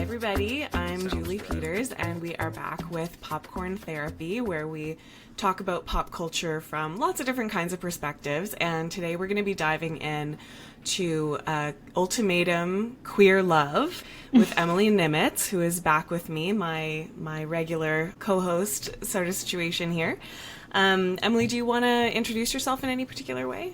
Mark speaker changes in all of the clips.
Speaker 1: everybody, I'm Julie Peters, and we are back with Popcorn Therapy, where we talk about pop culture from lots of different kinds of perspectives. And today we're going to be diving in to Ultimatum Queer Love with Emily Nimitz, who is back with me, my regular co-host sort of situation here. Emily, do you want to introduce yourself in any particular way?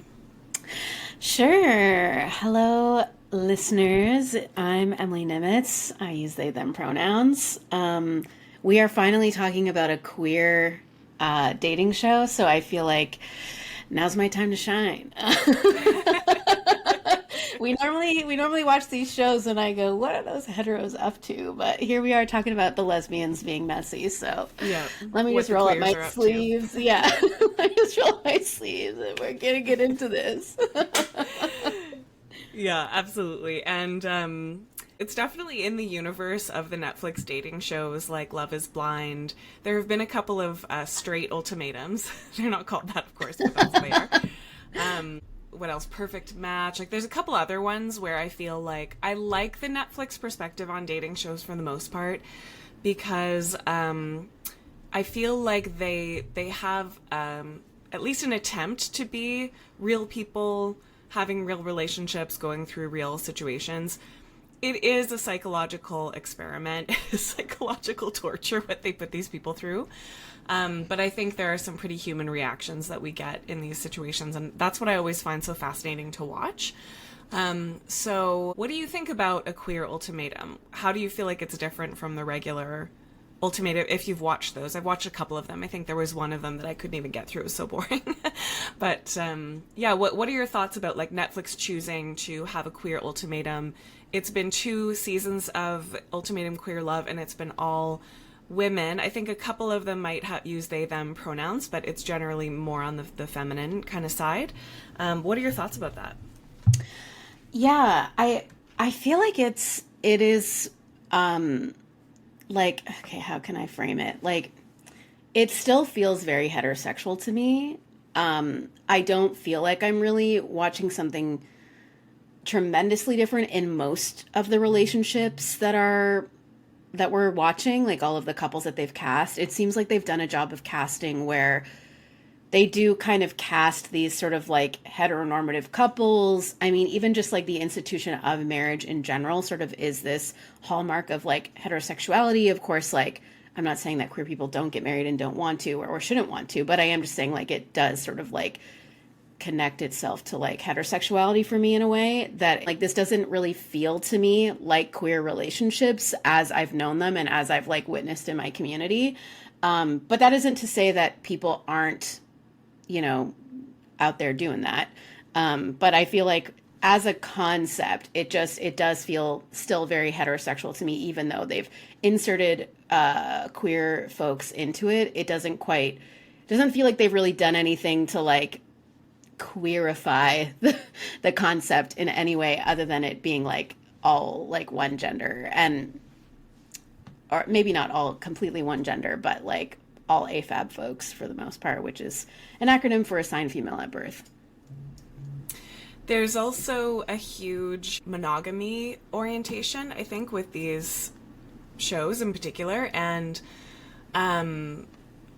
Speaker 2: Sure. Hello, listeners. I'm Emily Nimitz. I use they, them pronouns. We are finally talking about a queer dating show, so I feel like now's my time to shine. We normally watch these shows and I go, what are those heteros up to? But here we are talking about the lesbians being messy, so
Speaker 1: yeah.
Speaker 2: Let me just roll up my sleeves. Yeah, let me just roll up my sleeves and we're gonna get into this.
Speaker 1: Yeah, absolutely. And it's definitely in the universe of the Netflix dating shows like Love is Blind. There have been a couple of straight ultimatums. They're not called that, of course, but that's what they are. What else? Perfect Match. Like, there's a couple other ones where I feel like I like the Netflix perspective on dating shows for the most part, because I feel like they have at least an attempt to be real people having real relationships, going through real situations. It is a psychological experiment, psychological torture, what they put these people through. But I think there are some pretty human reactions that we get in these situations, and that's what I always find so fascinating to watch. So what do you think about a queer ultimatum? How do you feel like it's different from the regular ultimatum, if you've watched those? I've watched a couple of them. I think there was one of them that I couldn't even get through. It was so boring. But yeah, what are your thoughts about like Netflix choosing to have a queer ultimatum? It's been 2 seasons of Ultimatum Queer Love, and it's been all women. I think a couple of them might use they, them pronouns, but it's generally more on the feminine kind of side. What are your thoughts about that?
Speaker 2: Yeah, I feel like it is like, okay, how can I frame it? Like, it still feels very heterosexual to me. I don't feel like I'm really watching something tremendously different in most of the relationships that we're watching, like all of the couples that they've cast. It seems like they've done a job of casting where they do kind of cast these sort of like heteronormative couples. I mean, even just like the institution of marriage in general sort of is this hallmark of like heterosexuality. Of course, like, I'm not saying that queer people don't get married and don't want to or shouldn't want to, but I am just saying like it does sort of like connect itself to like heterosexuality for me in a way that like this doesn't really feel to me like queer relationships as I've known them and as I've like witnessed in my community. But that isn't to say that people aren't, out there doing that. But I feel like as a concept, it does feel still very heterosexual to me, even though they've inserted queer folks into it. It doesn't feel like they've really done anything to like queerify the concept in any way other than it being like all like one gender, or maybe not all completely one gender, but like all AFAB folks for the most part, which is an acronym for assigned female at birth.
Speaker 1: There's also a huge monogamy orientation, I think, with these shows in particular, and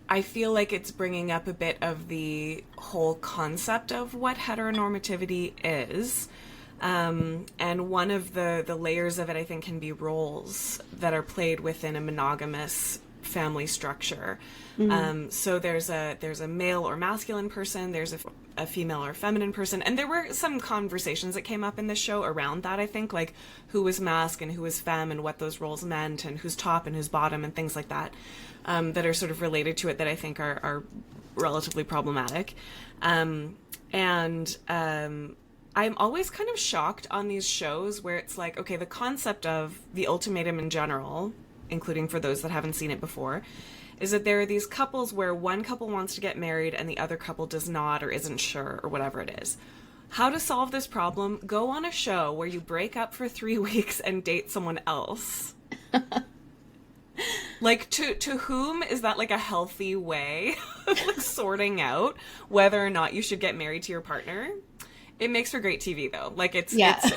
Speaker 1: I feel like it's bringing up a bit of the whole concept of what heteronormativity is. And one of the layers of it, I think, can be roles that are played within a monogamous family structure. Mm-hmm. So there's a male or masculine person, there's a female or feminine person, and there were some conversations that came up in this show around that, I think, like who was masc and who was femme and what those roles meant and who's top and who's bottom and things like that, that are sort of related to it that I think are relatively problematic. I'm always kind of shocked on these shows where it's like, okay, the concept of the ultimatum in general, including for those that haven't seen it before, is that there are these couples where one couple wants to get married and the other couple does not or isn't sure or whatever it is. How to solve this problem? Go on a show where you break up for 3 weeks and date someone else. Like, to whom is that like a healthy way of like sorting out whether or not you should get married to your partner? It makes for great TV though. Like it's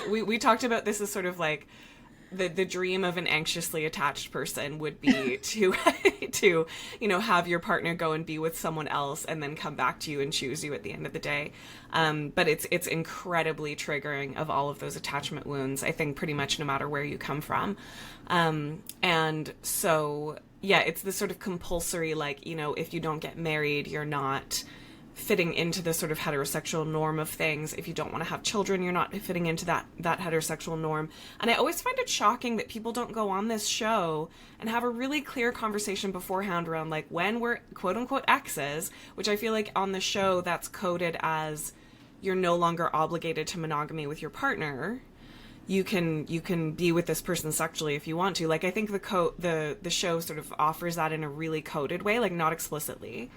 Speaker 1: we talked about this as sort of like the dream of an anxiously attached person would be to to have your partner go and be with someone else and then come back to you and choose you at the end of the day. But it's incredibly triggering of all of those attachment wounds, I think, pretty much no matter where you come from. And so yeah, it's this sort of compulsory, like, if you don't get married, you're not fitting into the sort of heterosexual norm of things. If you don't want to have children, you're not fitting into that heterosexual norm. And I always find it shocking that people don't go on this show and have a really clear conversation beforehand around, like, when we're quote unquote exes, which I feel like on the show that's coded as you're no longer obligated to monogamy with your partner. You can be with this person sexually if you want to. Like, I think the show sort of offers that in a really coded way, like, not explicitly.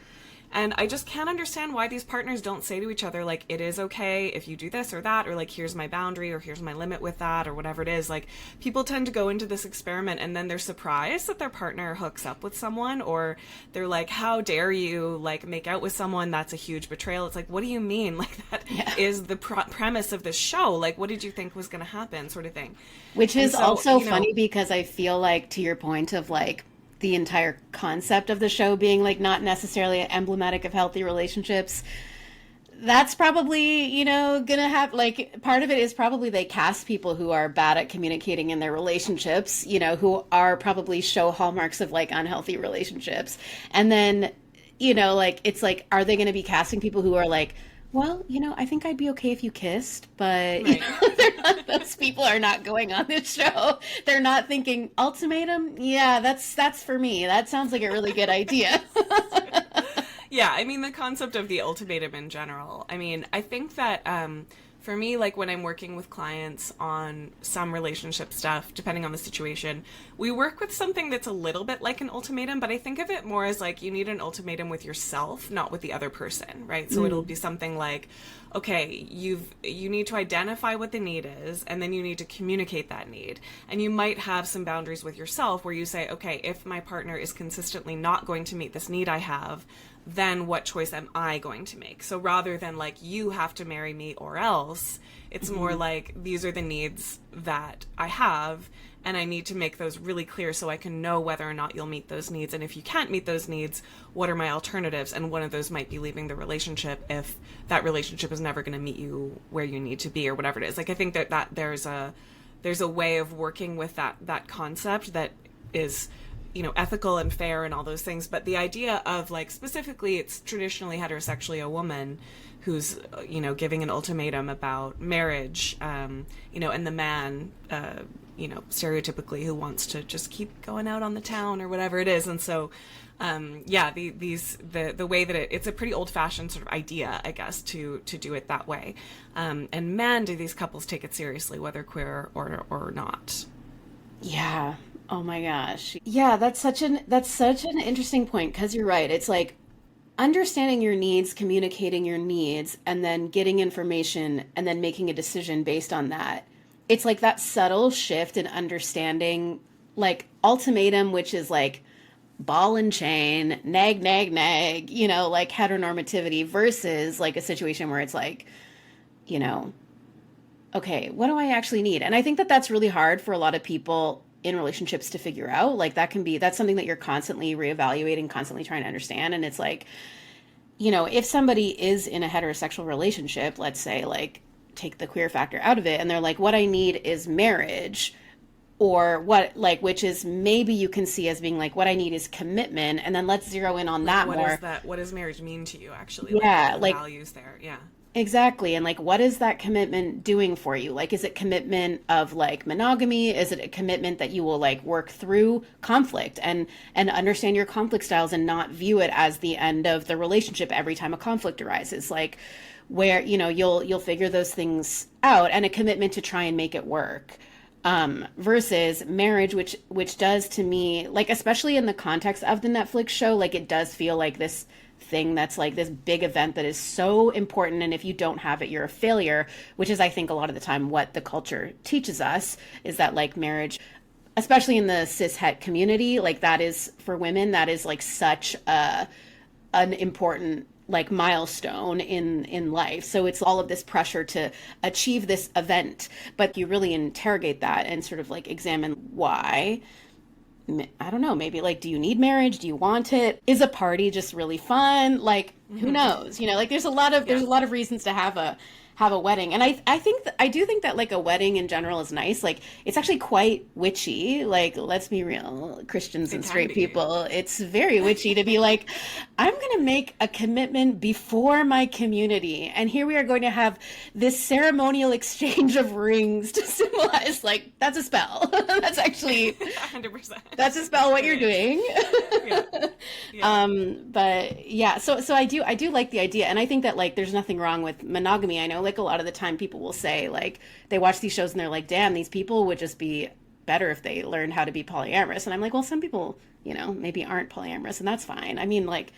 Speaker 1: And I just can't understand why these partners don't say to each other, like, it is okay if you do this or that, or like, here's my boundary, or here's my limit with that, or whatever it is. Like, people tend to go into this experiment and then they're surprised that their partner hooks up with someone, or they're like, how dare you, like, make out with someone? That's a huge betrayal. It's like, what do you mean? Like, that is the premise of this show. Like, what did you think was going to happen, sort of thing.
Speaker 2: Which is also funny because I feel like, to your point of, like, the entire concept of the show being, like, not necessarily emblematic of healthy relationships, that's probably, gonna have, like, part of it is probably they cast people who are bad at communicating in their relationships, who are probably show hallmarks of, like, unhealthy relationships. And then, like, it's like, are they going to be casting people who are like, well, I think I'd be okay if you kissed, but
Speaker 1: right.
Speaker 2: those people are not going on this show. They're not thinking, ultimatum? Yeah, that's for me. That sounds like a really good idea.
Speaker 1: Yeah, I mean, the concept of the ultimatum in general. I mean, I think that for me, like, when I'm working with clients on some relationship stuff, depending on the situation, we work with something that's a little bit like an ultimatum, but I think of it more as, like, you need an ultimatum with yourself, not with the other person, right? So it'll be something like, okay, you need to identify what the need is, and then you need to communicate that need. And you might have some boundaries with yourself where you say, okay, if my partner is consistently not going to meet this need I have, then what choice am I going to make? So rather than, like, you have to marry me or else, it's more like, these are the needs that I have, and I need to make those really clear so I can know whether or not you'll meet those needs. And if you can't meet those needs, what are my alternatives? And one of those might be leaving the relationship if that relationship is never going to meet you where you need to be, or whatever it is. Like, I think that there's a way of working with that concept that is, ethical and fair and all those things. But the idea of, like, specifically, it's traditionally heterosexually a woman who's, giving an ultimatum about marriage, and the man, stereotypically who wants to just keep going out on the town or whatever it is. And so, the way that it's a pretty old fashioned sort of idea, I guess, to do it that way. And man, do these couples take it seriously, whether queer or not.
Speaker 2: Yeah. Oh my gosh. Yeah, that's such an interesting point, because you're right. It's like understanding your needs, communicating your needs, and then getting information and then making a decision based on that. It's like that subtle shift in understanding, like, ultimatum, which is like ball and chain, nag, nag, nag, like heteronormativity, versus like a situation where it's like, okay, what do I actually need? And I think that that's really hard for a lot of people in relationships to figure out. Like, that's something that you're constantly reevaluating, constantly trying to understand. And it's like, if somebody is in a heterosexual relationship, let's say, like, take the queer factor out of it, and they're like, what I need is marriage, or what, like, which is maybe you can see as being like, what I need is commitment. And then let's zero in on that more.
Speaker 1: What does marriage mean to you, actually?
Speaker 2: Yeah.
Speaker 1: Like, values there. Yeah.
Speaker 2: Exactly. And, like, what is that commitment doing for you? Like, is it commitment of, like, monogamy? Is it a commitment that you will, like, work through conflict and understand your conflict styles and not view it as the end of the relationship every time a conflict arises? Like, where, you'll figure those things out, and a commitment to try and make it work. Versus marriage, which does, to me, like, especially in the context of the Netflix show, like, it does feel like this thing that's like this big event that is so important, and if you don't have it, you're a failure, which is, I think, a lot of the time what the culture teaches us, is that, like, marriage, especially in the cis het community, like, that is, for women, that is, like, such an important, like milestone in life. So it's all of this pressure to achieve this event, but you really interrogate that and sort of like examine why. I don't know, maybe like, do you need marriage? Do you want it? Is a party just really fun? Like, who knows? You know, like there's a lot of reasons to have a wedding. And I think I do think that like a wedding in general is nice. Like it's actually quite witchy. Like, let's be real, Christians and straight people, it's very witchy to be like, I'm going to make a commitment before my community. And here we are going to have this ceremonial exchange of rings to symbolize, like, that's a spell. That's actually
Speaker 1: 100%.
Speaker 2: That's a spell what you're doing.
Speaker 1: Yeah.
Speaker 2: But yeah, so I do like the idea. And I think that like there's nothing wrong with monogamy. I know like a lot of the time people will say like they watch these shows and they're like, damn, these people would just be better if they learned how to be polyamorous. And I'm like, well, some people, you know, maybe aren't polyamorous, and that's fine. I mean, like,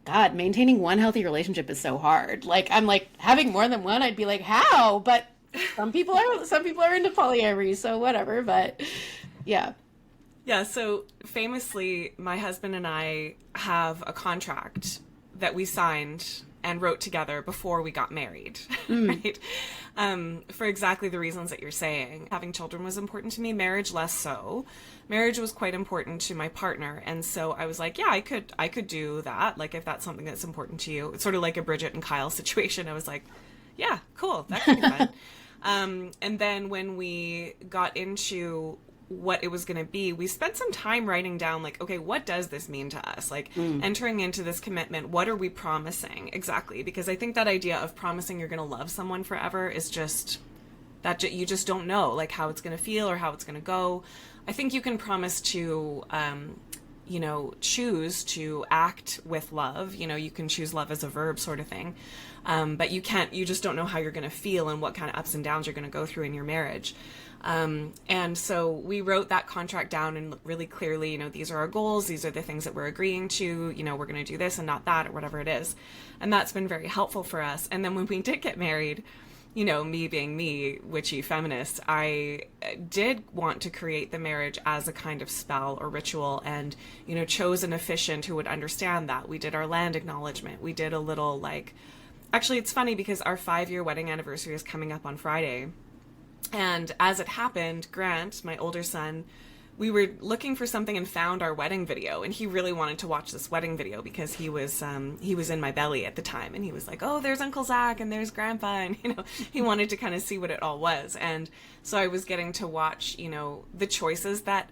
Speaker 2: God, maintaining one healthy relationship is so hard. Like, I'm like, having more than one, I'd be like, how? But some people are into polyamory, so whatever. But yeah.
Speaker 1: Yeah, so famously, my husband and I have a contract that we signed and wrote together before we got married, right? For exactly the reasons that you're saying. Having children was important to me, marriage less so. Marriage was quite important to my partner, and so I was like, yeah, I could do that, like if that's something that's important to you. It's sort of like a Bridget and Kyle situation. I was like, yeah, cool, that could be fun. And then when we got into what it was going to be, we spent some time writing down like, okay, what does this mean to us? Like entering into this commitment, what are we promising exactly? Because I think that idea of promising you're going to love someone forever is just that you just don't know like how it's going to feel or how it's going to go. I think you can promise to, you know, choose to act with love. You know, you can choose love as a verb sort of thing. But you just don't know how you're going to feel and what kind of ups and downs you're going to go through in your marriage. And so we wrote that contract down and really clearly, you know, these are our goals. These are the things that we're agreeing to, you know, we're going to do this and not that or whatever it is. And that's been very helpful for us. And then when we did get married, you know, me being me, witchy feminist, I did want to create the marriage as a kind of spell or ritual and, you know, chose an officiant who would understand that. We did our land acknowledgement. We did a little like, actually, it's funny because our 5-year wedding anniversary is coming up on Friday. And as it happened, Grant, my older son, we were looking for something and found our wedding video, and he really wanted to watch this wedding video because he was in my belly at the time, and he was like, oh, there's Uncle Zach and there's Grandpa, and you know, he wanted to kind of see what it all was. And so I was getting to watch, you know, the choices that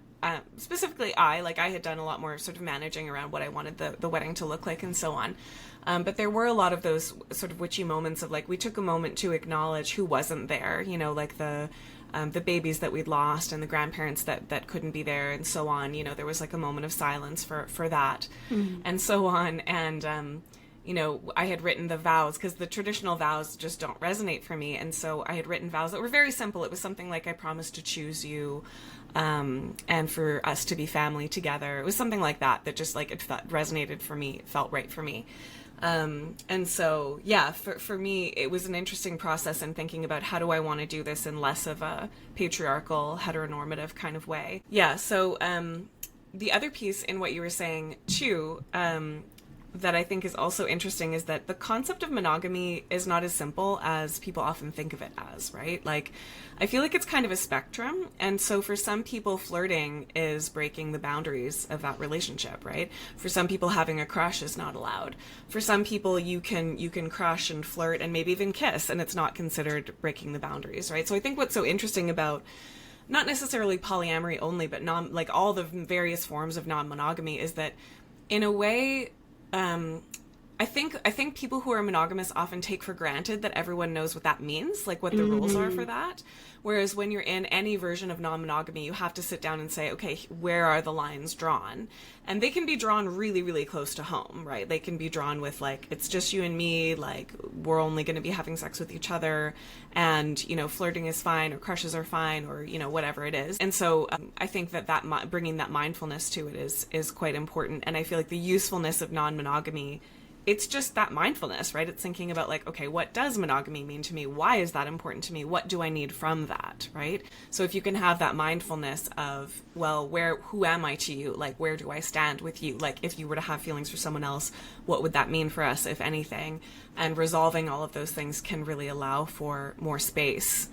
Speaker 1: specifically I had done a lot more sort of managing around what I wanted the wedding to look like and so on. But there were a lot of those sort of witchy moments of like, we took a moment to acknowledge who wasn't there, you know, like the babies that we'd lost and the grandparents that couldn't be there and so on. You know, there was like a moment of silence for that and so on. And, you know, I had written the vows because the traditional vows just don't resonate for me. And so I had written vows that were very simple. It was something like, I promise to choose you and for us to be family together. It was something like that just like it resonated for me, it felt right for me. And so, yeah, for me, it was an interesting process in thinking about how do I want to do this in less of a patriarchal, heteronormative kind of way. Yeah, so the other piece in what you were saying, too, that I think is also interesting is that the concept of monogamy is not as simple as people often think of it as, right? Like, I feel like it's kind of a spectrum. And so for some people, flirting is breaking the boundaries of that relationship, right? For some people, having a crush is not allowed. For some people, you can crush and flirt and maybe even kiss, and it's not considered breaking the boundaries, right? So I think what's so interesting about not necessarily polyamory only, but all the various forms of non-monogamy is that in a way, I think people who are monogamous often take for granted that everyone knows what that means, like what the rules are for that. Whereas when you're in any version of non-monogamy, you have to sit down and say, okay, where are the lines drawn? And they can be drawn really, really close to home, right? They can be drawn with like, it's just you and me, like we're only going to be having sex with each other, and, you know, flirting is fine or crushes are fine or, you know, whatever it is. And so I think that bringing that mindfulness to it is quite important. And I feel like the usefulness of non-monogamy it's just that mindfulness, right? It's thinking about like, okay, what does monogamy mean to me? Why is that important to me? What do I need from that, right? So if you can have that mindfulness of, well, who am I to you? Like, where do I stand with you? Like, if you were to have feelings for someone else, what would that mean for us, if anything? And resolving all of those things can really allow for more space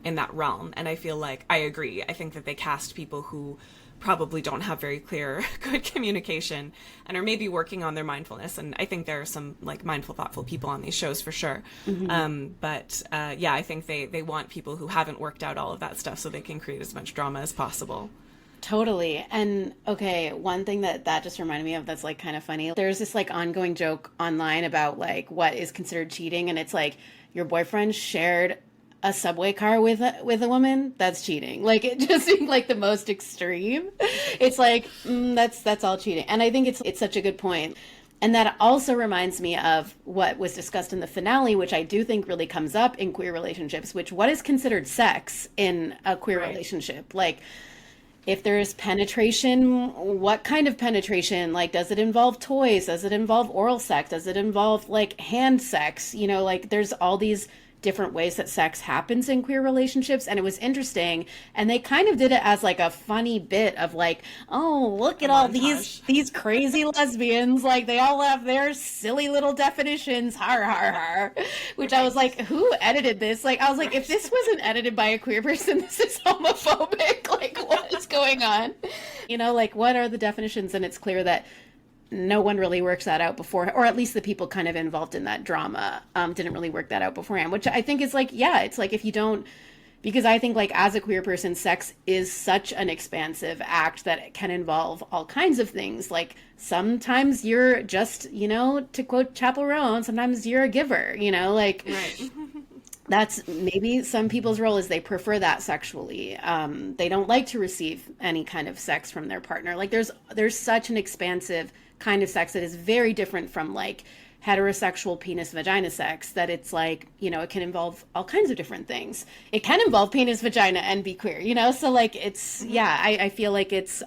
Speaker 1: in that realm. And I feel like I agree. I think that they cast people who probably don't have very clear, good communication and are maybe working on their mindfulness. And I think there are some like mindful, thoughtful people on these shows for sure. But I think they want people who haven't worked out all of that stuff so they can create as much drama as possible.
Speaker 2: Totally. And okay, one thing that just reminded me of that's like kind of funny. There's this like ongoing joke online about like what is considered cheating, and it's like your boyfriend shared a subway car with a woman, that's cheating. Like, it just seemed like the most extreme. It's like that's all cheating. And I think it's such a good point. And that also reminds me of what was discussed in the finale, which I do think really comes up in queer relationships, which what is considered sex in a queer relationship? Like, if there's penetration, what kind of penetration? Like, does it involve toys? Does it involve oral sex? Does it involve like hand sex? You know, like there's all these different ways that sex happens in queer relationships. And it was interesting. And they kind of did it as like a funny bit of like, oh, look at all these crazy lesbians. Like they all have their silly little definitions. Har, har, har. Which I was like, who edited this? Like, I was like, if this wasn't edited by a queer person, this is homophobic. Like, what is going on? You know, like, what are the definitions? And it's clear that no one really works that out before, or at least the people kind of involved in that drama didn't really work that out beforehand, which I think is like, yeah, it's like if you don't, because I think like as a queer person, sex is such an expansive act that it can involve all kinds of things. Like sometimes you're just, you know, to quote Chappell Roan, sometimes you're a giver, you know, like
Speaker 1: right.
Speaker 2: That's maybe some people's role is they prefer that sexually. They don't like to receive any kind of sex from their partner. Like there's such an expansive kind of sex that is very different from like heterosexual penis vagina sex, that it's like, you know, it can involve all kinds of different things. It can involve penis vagina and be queer, you know? So like it's, yeah, I feel like it's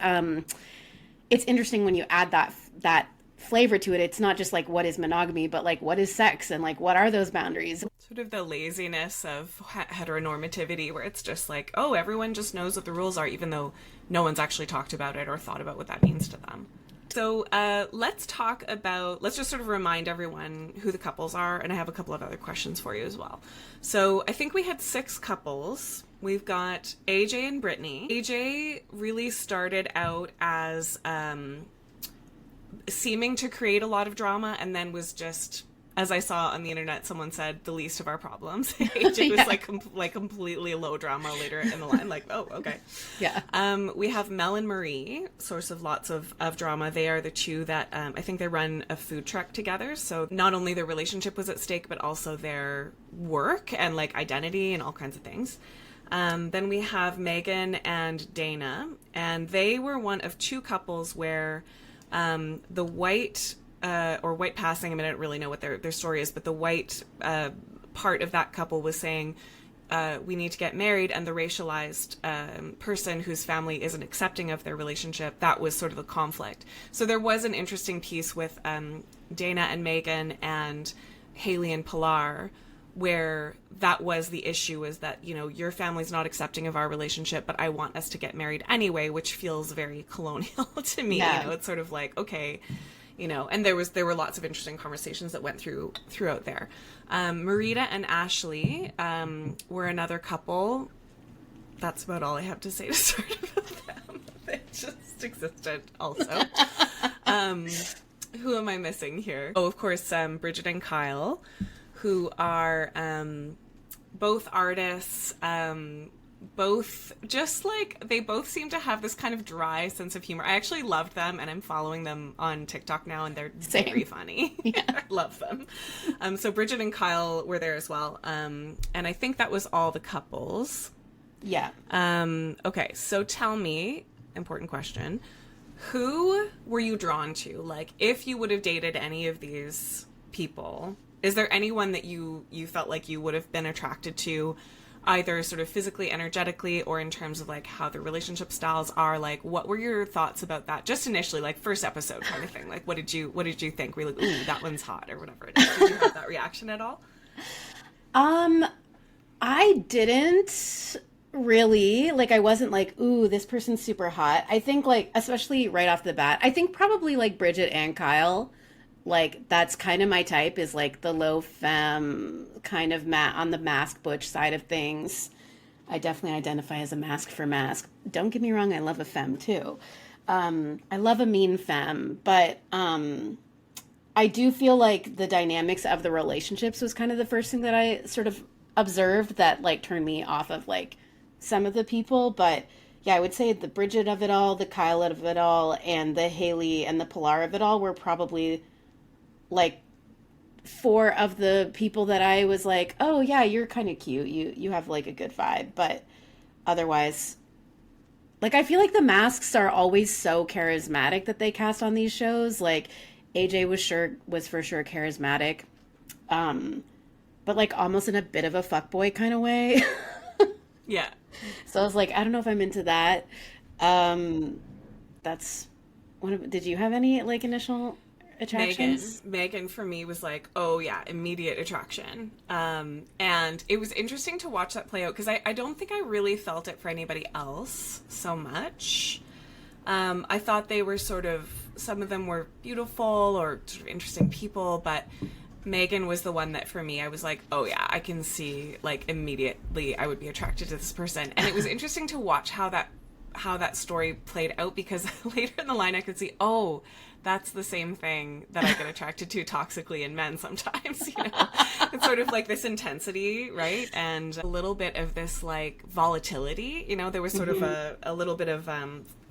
Speaker 2: interesting when you add that flavor to it. It's not just like what is monogamy, but like what is sex and like what are those boundaries?
Speaker 1: Sort of the laziness of heteronormativity, where it's just like, oh, everyone just knows what the rules are, even though no one's actually talked about it or thought about what that means to them. So let's just sort of remind everyone who the couples are, and I have a couple of other questions for you as well. So I think we had 6 couples. We've got AJ and Brittany. AJ really started out as seeming to create a lot of drama, and then was just, as I saw on the internet, someone said the least of our problems. AJ was like completely low drama later in the line. Like, oh, okay.
Speaker 2: Yeah.
Speaker 1: We have Mel and Marie, source of lots of drama. They are the two that I think they run a food truck together. So not only their relationship was at stake, but also their work and like identity and all kinds of things. Then we have Megan and Dana, and they were one of 2 couples where the white or white passing, I mean, I don't really know what their story is, but the white part of that couple was saying, we need to get married, and the racialized person whose family isn't accepting of their relationship, that was sort of a conflict. So there was an interesting piece with Dana and Megan and Haley and Pilar, where that was the issue, is that, you know, your family's not accepting of our relationship, but I want us to get married anyway, which feels very colonial to me. Yeah. You know, it's sort of like, okay, you know, and there were lots of interesting conversations that went throughout there. Marita and Ashley were another couple. That's about all I have to say to start about them. They just existed also. Who am I missing here? Oh, of course, Bridget and Kyle, who are both artists, both just like, they both seem to have this kind of dry sense of humor. I actually loved them, and I'm following them on TikTok now, and they're very funny. Yeah. I love them. So Bridget and Kyle were there as well. And I think that was all the couples.
Speaker 2: Yeah.
Speaker 1: Okay, so tell me, important question, who were you drawn to? Like, if you would have dated any of these people, is there anyone that you felt like you would have been attracted to either sort of physically, energetically, or in terms of like how the relationship styles are. Like, what were your thoughts about that? Just initially, like first episode kind of thing. Like, what did you think? Were you like, ooh, that one's hot, or whatever it is? Did you have that reaction at all?
Speaker 2: Um, I didn't really. Like, I wasn't like, ooh, this person's super hot. I think, like, especially right off the bat, I think probably like Bridget and Kyle, like, that's kind of my type, is like the low femme kind of on the mask butch side of things. I definitely identify as a mask for mask. Don't get me wrong, I love a femme too. I love a mean femme, but I do feel like the dynamics of the relationships was kind of the first thing that I sort of observed that like turned me off of like some of the people. But yeah, I would say the Bridget of it all, the Kyle of it all, and the Haley and the Pilar of it all were probably like four of the people that I was like, oh yeah, you're kind of cute. You have like a good vibe. But otherwise, like, I feel like the masks are always so charismatic that they cast on these shows. Like AJ was for sure charismatic. But like almost in a bit of a fuckboy kind of way.
Speaker 1: Yeah.
Speaker 2: So I was like, I don't know if I'm into that. That's did you have any like initial attractions?
Speaker 1: Megan for me was like, oh yeah, immediate attraction. And it was interesting to watch that play out because I don't think I really felt it for anybody else so much. I thought they were some of them were beautiful or sort of interesting people, but Megan was the one that for me, I was like, oh yeah, I can see like immediately I would be attracted to this person. And it was interesting to watch how that story played out because later in the line I could see, oh, that's the same thing that I get attracted to toxically in men sometimes, you know. It's sort of like this intensity, right? And a little bit of this like volatility, you know, there was sort of a little bit of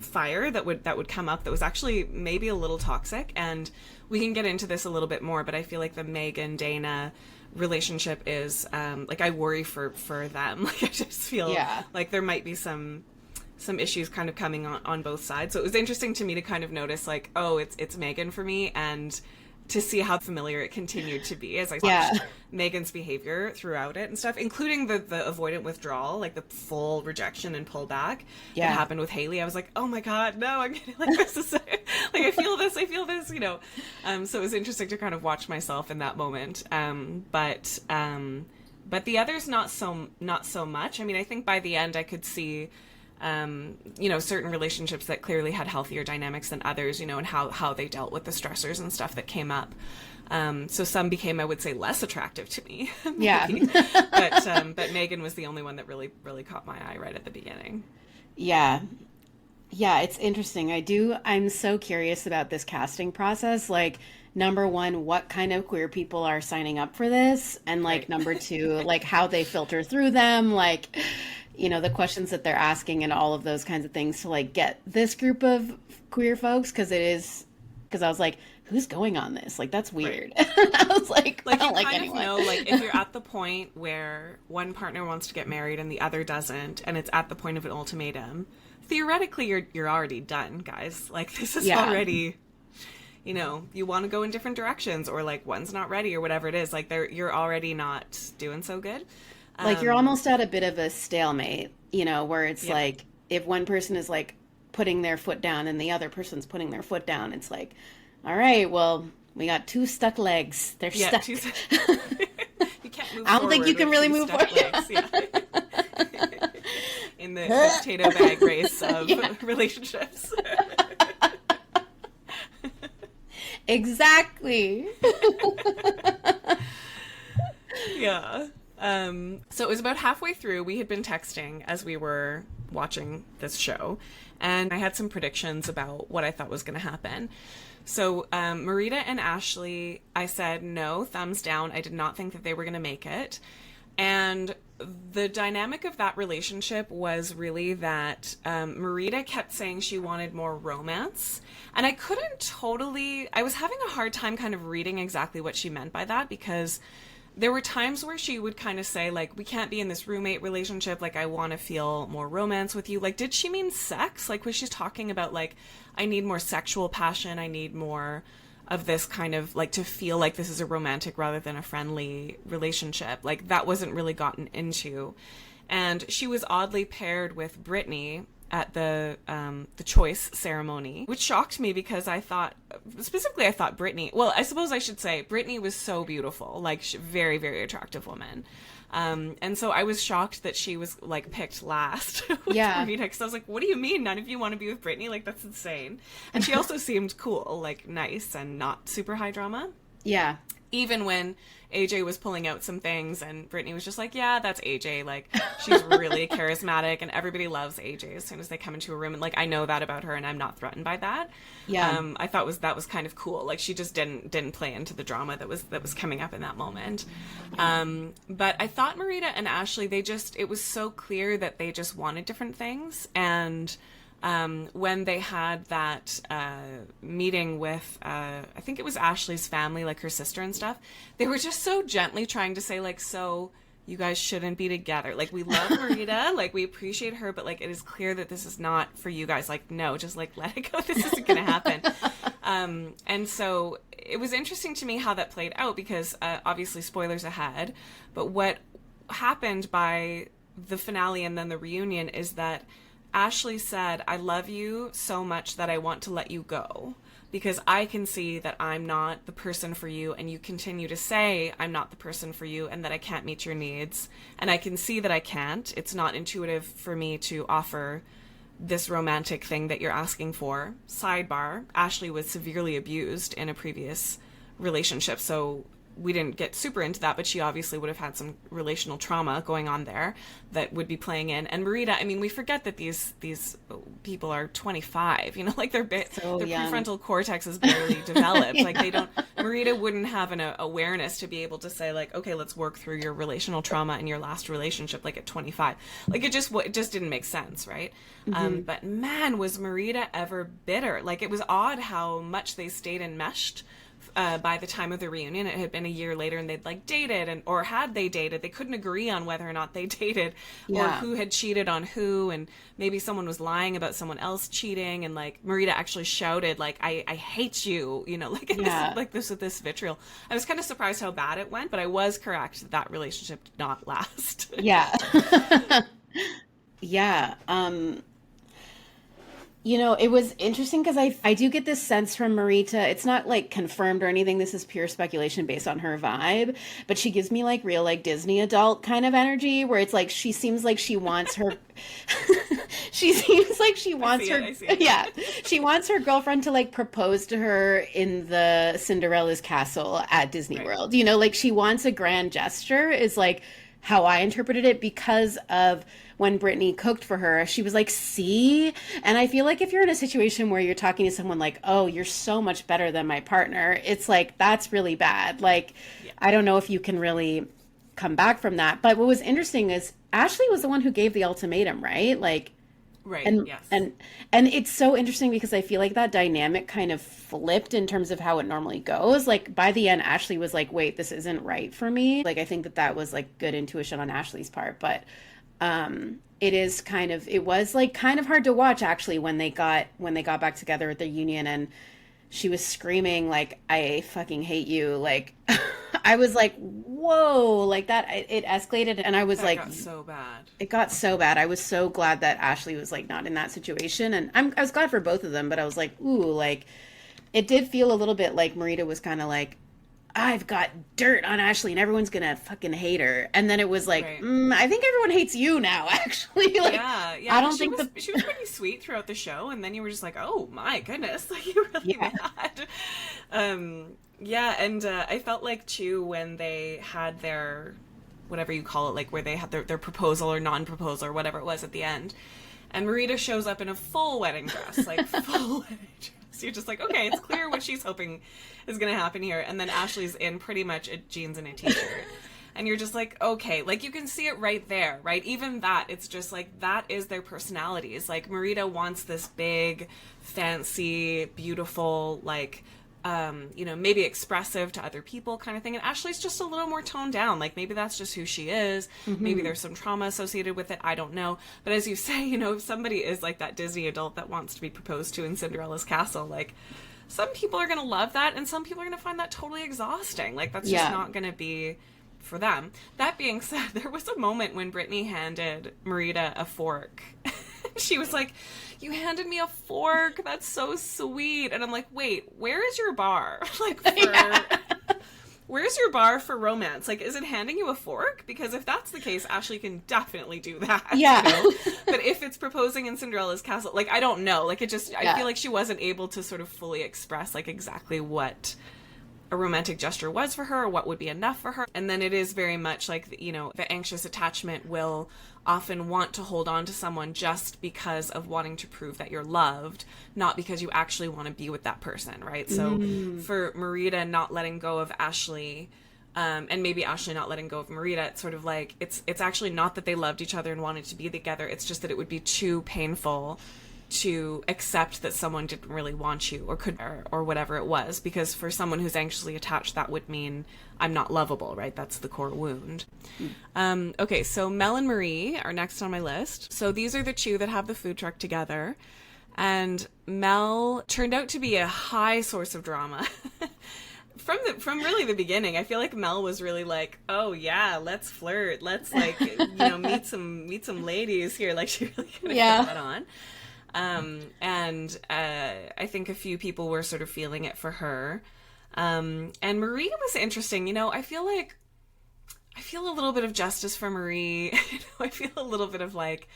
Speaker 1: fire that would come up that was actually maybe a little toxic. And we can get into this a little bit more, but I feel like the Megan Dana relationship is like I worry for them. Like I just feel like there might be some issues kind of coming on both sides. So it was interesting to me to kind of notice like, oh, it's Megan for me, and to see how familiar it continued to be as I watched Megan's behavior throughout it and stuff, including the avoidant withdrawal, like the full rejection and pullback that happened with Haley. I was like, oh my God, no, I'm getting like this is like I feel this, you know. So it was interesting to kind of watch myself in that moment. But the others not so much. I mean, I think by the end I could see you know, certain relationships that clearly had healthier dynamics than others, you know, and how they dealt with the stressors and stuff that came up. So some became, I would say, less attractive to me.
Speaker 2: Yeah.
Speaker 1: But Megan was the only one that really, really caught my eye right at the beginning.
Speaker 2: Yeah. Yeah, it's interesting. I'm so curious about this casting process. Like, number one, what kind of queer people are signing up for this? And like, right. Number two, like how they filter through them, like, you know, the questions that they're asking and all of those kinds of things to like get this group of queer folks. Because I was like, who's going on this? Like, that's weird. Right. I was like I don't like anyone.
Speaker 1: Know, like, if you're at the point where one partner wants to get married and the other doesn't, and it's at the point of an ultimatum, theoretically you're already done, guys. Like, this is already, you know, you want to go in different directions, or like one's not ready or whatever it is. Like, you're already not doing so good.
Speaker 2: Like, you're almost at a bit of a stalemate, you know, where it's like, if one person is like putting their foot down and the other person's putting their foot down, it's like, all right, well, we got two stuck legs. They're stuck. You
Speaker 1: can't move
Speaker 2: I don't think you can really move forward.
Speaker 1: Legs. Yeah. In the potato bag race of relationships.
Speaker 2: Exactly.
Speaker 1: Yeah. So it was about halfway through. We had been texting as we were watching this show, and I had some predictions about what I thought was going to happen. So Marita and Ashley, I said no, thumbs down. I did not think that they were going to make it. And the dynamic of that relationship was really that Marita kept saying she wanted more romance. And I was having a hard time kind of reading exactly what she meant by that, because there were times where she would kind of say, like, we can't be in this roommate relationship. Like, I want to feel more romance with you. Like, did she mean sex? Like, was she talking about, like, I need more sexual passion. I need more of this kind of, like, to feel like this is a romantic rather than a friendly relationship. Like, that wasn't really gotten into. And she was oddly paired with Brittany at the choice ceremony, which shocked me because I thought Brittany, well, I suppose I should say Brittany was so beautiful, like very, very attractive woman. And so I was shocked that she was like picked last with Marita, because I was like, what do you mean none of you want to be with Brittany? Like, that's insane. And she also seemed cool, like nice and not super high drama.
Speaker 2: Yeah.
Speaker 1: Even when AJ was pulling out some things and Brittany was just like, yeah, that's AJ. Like, she's really charismatic and everybody loves AJ as soon as they come into a room. And like, I know that about her and I'm not threatened by that.
Speaker 2: Yeah.
Speaker 1: I thought that was kind of cool. Like, she just didn't play into the drama that was coming up in that moment. But I thought Marita and Ashley, it was so clear that they just wanted different things. And when they had that meeting with, I think it was Ashley's family, like her sister and stuff, they were just so gently trying to say, like, so you guys shouldn't be together. Like, we love Marita, like, we appreciate her, but, like, it is clear that this is not for you guys. Like, no, just, like, let it go. This isn't going to happen. And so it was interesting to me how that played out because, obviously, spoilers ahead, but what happened by the finale and then the reunion is that Ashley said, I love you so much that I want to let you go because I can see that I'm not the person for you and you continue to say I'm not the person for you and that I can't meet your needs. And I can see that I can't. It's not intuitive for me to offer this romantic thing that you're asking for. Sidebar, Ashley was severely abused in a previous relationship, so we didn't get super into that, but she obviously would have had some relational trauma going on there that would be playing in. And Marita, I mean, we forget that these people are 25, you know, like their prefrontal cortex is barely developed. Like Marita wouldn't have an awareness to be able to say like, okay, let's work through your relational trauma in your last relationship, like at 25. Like it just didn't make sense. Right. Mm-hmm. But man, was Marita ever bitter. Like it was odd how much they stayed enmeshed. By the time of the reunion, it had been a year later and they'd like dated or had they dated, they couldn't agree on whether or not they dated or who had cheated on who. And maybe someone was lying about someone else cheating. And like Marita actually shouted like, I hate you, you know, like this with this vitriol. I was kind of surprised how bad it went, but I was correct that relationship did not last.
Speaker 2: Yeah. Yeah. You know, it was interesting because I do get this sense from Marita. It's not like confirmed or anything. This is pure speculation based on her vibe. But she gives me like real like Disney adult kind of energy where it's like she seems like she wants her. She seems like she wants her. Yeah, she wants her girlfriend to like propose to her in the Cinderella's castle at Disney World. You know, like she wants a grand gesture is like how I interpreted it because of when Brittany cooked for her, she was like, see? And I feel like if you're in a situation where you're talking to someone like, oh, you're so much better than my partner, it's like, that's really bad. Like, I don't know if you can really come back from that. But what was interesting is Ashley was the one who gave the ultimatum, right? Like,
Speaker 1: right.
Speaker 2: And,
Speaker 1: yes.
Speaker 2: And it's so interesting because I feel like that dynamic kind of flipped in terms of how it normally goes. Like by the end, Ashley was like, wait, this isn't right for me. Like, I think that was like good intuition on Ashley's part, but it was like kind of hard to watch actually when they got back together at the union and she was screaming like, I fucking hate you. Like, I was like, whoa, like that, it escalated. And I was like,
Speaker 1: got so bad.
Speaker 2: It got so bad. I was so glad that Ashley was like not in that situation. And I was glad for both of them, but I was like, ooh, like it did feel a little bit like Marita was kind of like, I've got dirt on Ashley and everyone's going to fucking hate her. And then it was like, I think everyone hates you now, actually. Like, yeah.
Speaker 1: I don't think she was pretty sweet throughout the show. And then you were just like, oh my goodness, like you really mad. And I felt like too, when they had their, whatever you call it, like where they had their proposal or non-proposal or whatever it was at the end. And Marita shows up in a full wedding dress, like full wedding dress. You're just like, okay, it's clear what she's hoping is going to happen here. And then Ashley's in pretty much jeans and a t-shirt. And you're just like, okay, like you can see it right there, right? Even that, it's just like, that is their personalities. Like Marita wants this big, fancy, beautiful, like, maybe expressive to other people kind of thing. And Ashley's just a little more toned down. Like maybe that's just who she is. Mm-hmm. Maybe there's some trauma associated with it. I don't know. But as you say, you know, if somebody is like that Disney adult that wants to be proposed to in Cinderella's castle, like some people are going to love that and some people are going to find that totally exhausting. Like that's just not going to be for them. That being said, there was a moment when Brittany handed Marita a fork. She was like, "You handed me a fork. That's so sweet." And I'm like, "Wait, where is your bar? Like, where's your bar for romance? Like, is it handing you a fork? Because if that's the case, Ashley can definitely do that."
Speaker 2: Yeah.
Speaker 1: But if it's proposing in Cinderella's castle, like, I don't know. Like, I feel like she wasn't able to sort of fully express, like, exactly what a romantic gesture was for her, or what would be enough for her. And then it is very much like, the anxious attachment will often want to hold on to someone just because of wanting to prove that you're loved, not because you actually want to be with that person, right? So for Marita not letting go of Ashley, and maybe Ashley not letting go of Marita, it's sort of like, it's actually not that they loved each other and wanted to be together, it's just that it would be too painful to accept that someone didn't really want you or whatever it was, because for someone who's anxiously attached, that would mean I'm not lovable, right? That's the core wound. Okay, so Mel and Marie are next on my list. So these are the two that have the food truck together, and Mel turned out to be a high source of drama. From really the beginning. I feel like Mel was really like, "Oh yeah, let's flirt, let's like meet some ladies here." Like, she really kind of put that on. And I think a few people were sort of feeling it for her. And Marie was interesting. I feel a little bit of justice for Marie. I feel a little bit of like,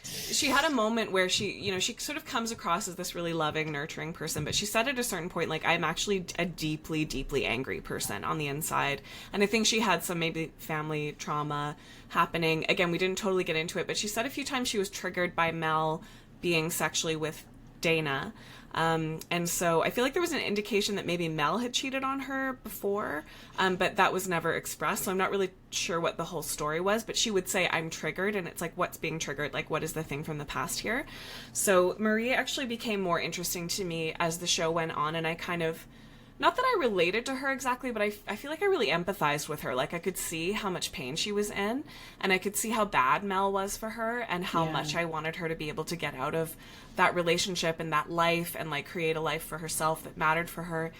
Speaker 1: she had a moment where she sort of comes across as this really loving, nurturing person, but she said at a certain point, like, I'm actually a deeply, deeply angry person on the inside. And I think she had some maybe family trauma happening. Again, we didn't totally get into it, but she said a few times she was triggered by Mel being sexually with Dana. And so I feel like there was an indication that maybe Mel had cheated on her before, but that was never expressed. So I'm not really sure what the whole story was, but she would say, I'm triggered. And it's like, what's being triggered? Like, what is the thing from the past here? So Marie actually became more interesting to me as the show went on. And I kind of, not that I related to her exactly, but I feel like I really empathized with her. Like, I could see how much pain she was in, and I could see how bad Mel was for her, and how much I wanted her to be able to get out of that relationship and that life, and like create a life for herself that mattered for her.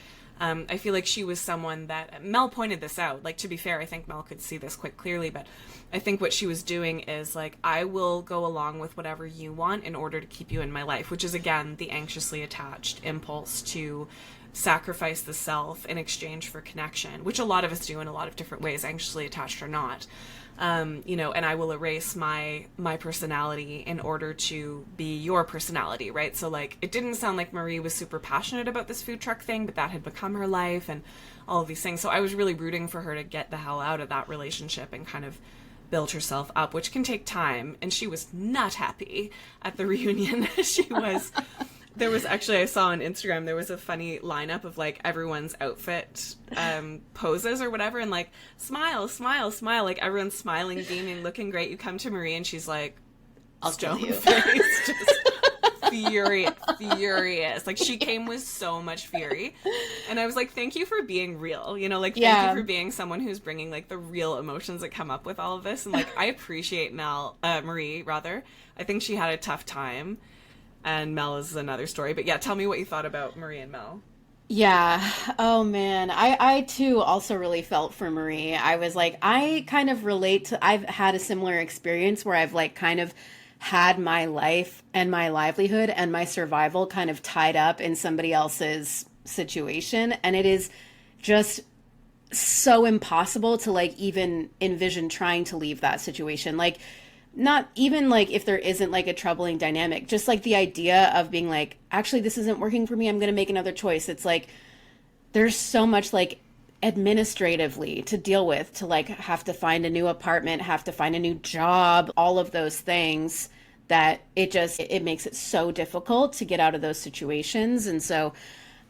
Speaker 1: I feel like she was someone that, Mel pointed this out, like, to be fair, I think Mel could see this quite clearly, but I think what she was doing is like, I will go along with whatever you want in order to keep you in my life, which is, again, the anxiously attached impulse to sacrifice the self in exchange for connection, which a lot of us do in a lot of different ways, anxiously attached or not. And I will erase my personality in order to be your personality, right? So, like, it didn't sound like Marie was super passionate about this food truck thing, but that had become her life and all of these things. So I was really rooting for her to get the hell out of that relationship and kind of build herself up, which can take time. And she was not happy at the reunion. There was actually, I saw on Instagram, there was a funny lineup of like everyone's outfit poses or whatever, and like, smile, smile, smile, like everyone's smiling, beaming, looking great. You come to Marie and she's like,
Speaker 2: I'll kill you.
Speaker 1: Face, just furious. Like, she came with so much fury. And I was like, thank you for being real, thank you for being someone who's bringing like the real emotions that come up with all of this. And like, I appreciate Marie rather. I think she had a tough time. And Mel is another story. But yeah, tell me what you thought about Marie and Mel.
Speaker 2: Yeah. Oh, man. I too also really felt for Marie. I was like, I kind of relate to, I've had a similar experience where I've like kind of had my life and my livelihood and my survival kind of tied up in somebody else's situation. And it is just so impossible to like even envision trying to leave that situation. Like, not even like if there isn't like a troubling dynamic, just like the idea of being like, actually, this isn't working for me, I'm going to make another choice. It's like, there's so much like administratively to deal with, to like have to find a new apartment, have to find a new job, all of those things, that it makes it so difficult to get out of those situations. And so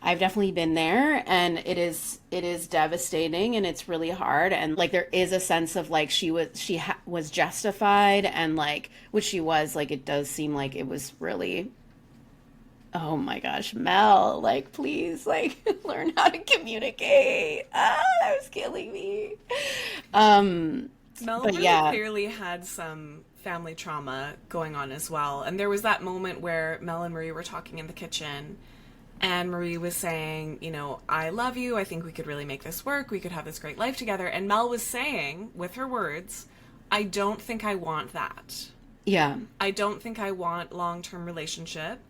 Speaker 2: I've definitely been there, and it is devastating, and it's really hard. And like, there is a sense of like, she was justified, and like, which she was, like, it does seem like it was really, oh my gosh, Mel, like, please, like, learn how to communicate. That was killing me.
Speaker 1: Mel really clearly had some family trauma going on as well. And there was that moment where Mel and Marie were talking in the kitchen, And Marie was saying, I love you. I think we could really make this work. We could have this great life together. And Mel was saying, with her words, I don't think I want that.
Speaker 2: Yeah.
Speaker 1: I don't think I want long-term relationship.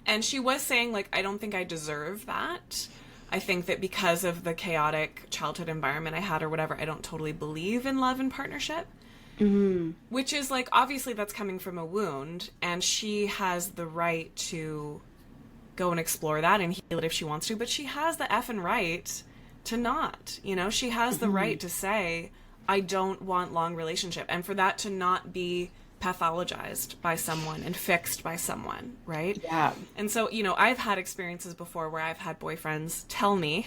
Speaker 1: And she was saying, like, I don't think I deserve that. I think that because of the chaotic childhood environment I had or whatever, I don't totally believe in love and partnership. Mm-hmm. Which is, like, obviously that's coming from a wound. And she has the right to go and explore that and heal it if she wants to, but she has the effing right to not, she has the right to say, I don't want long relationship, and for that to not be pathologized by someone and fixed by someone, right?
Speaker 2: Yeah.
Speaker 1: And so, I've had experiences before where I've had boyfriends tell me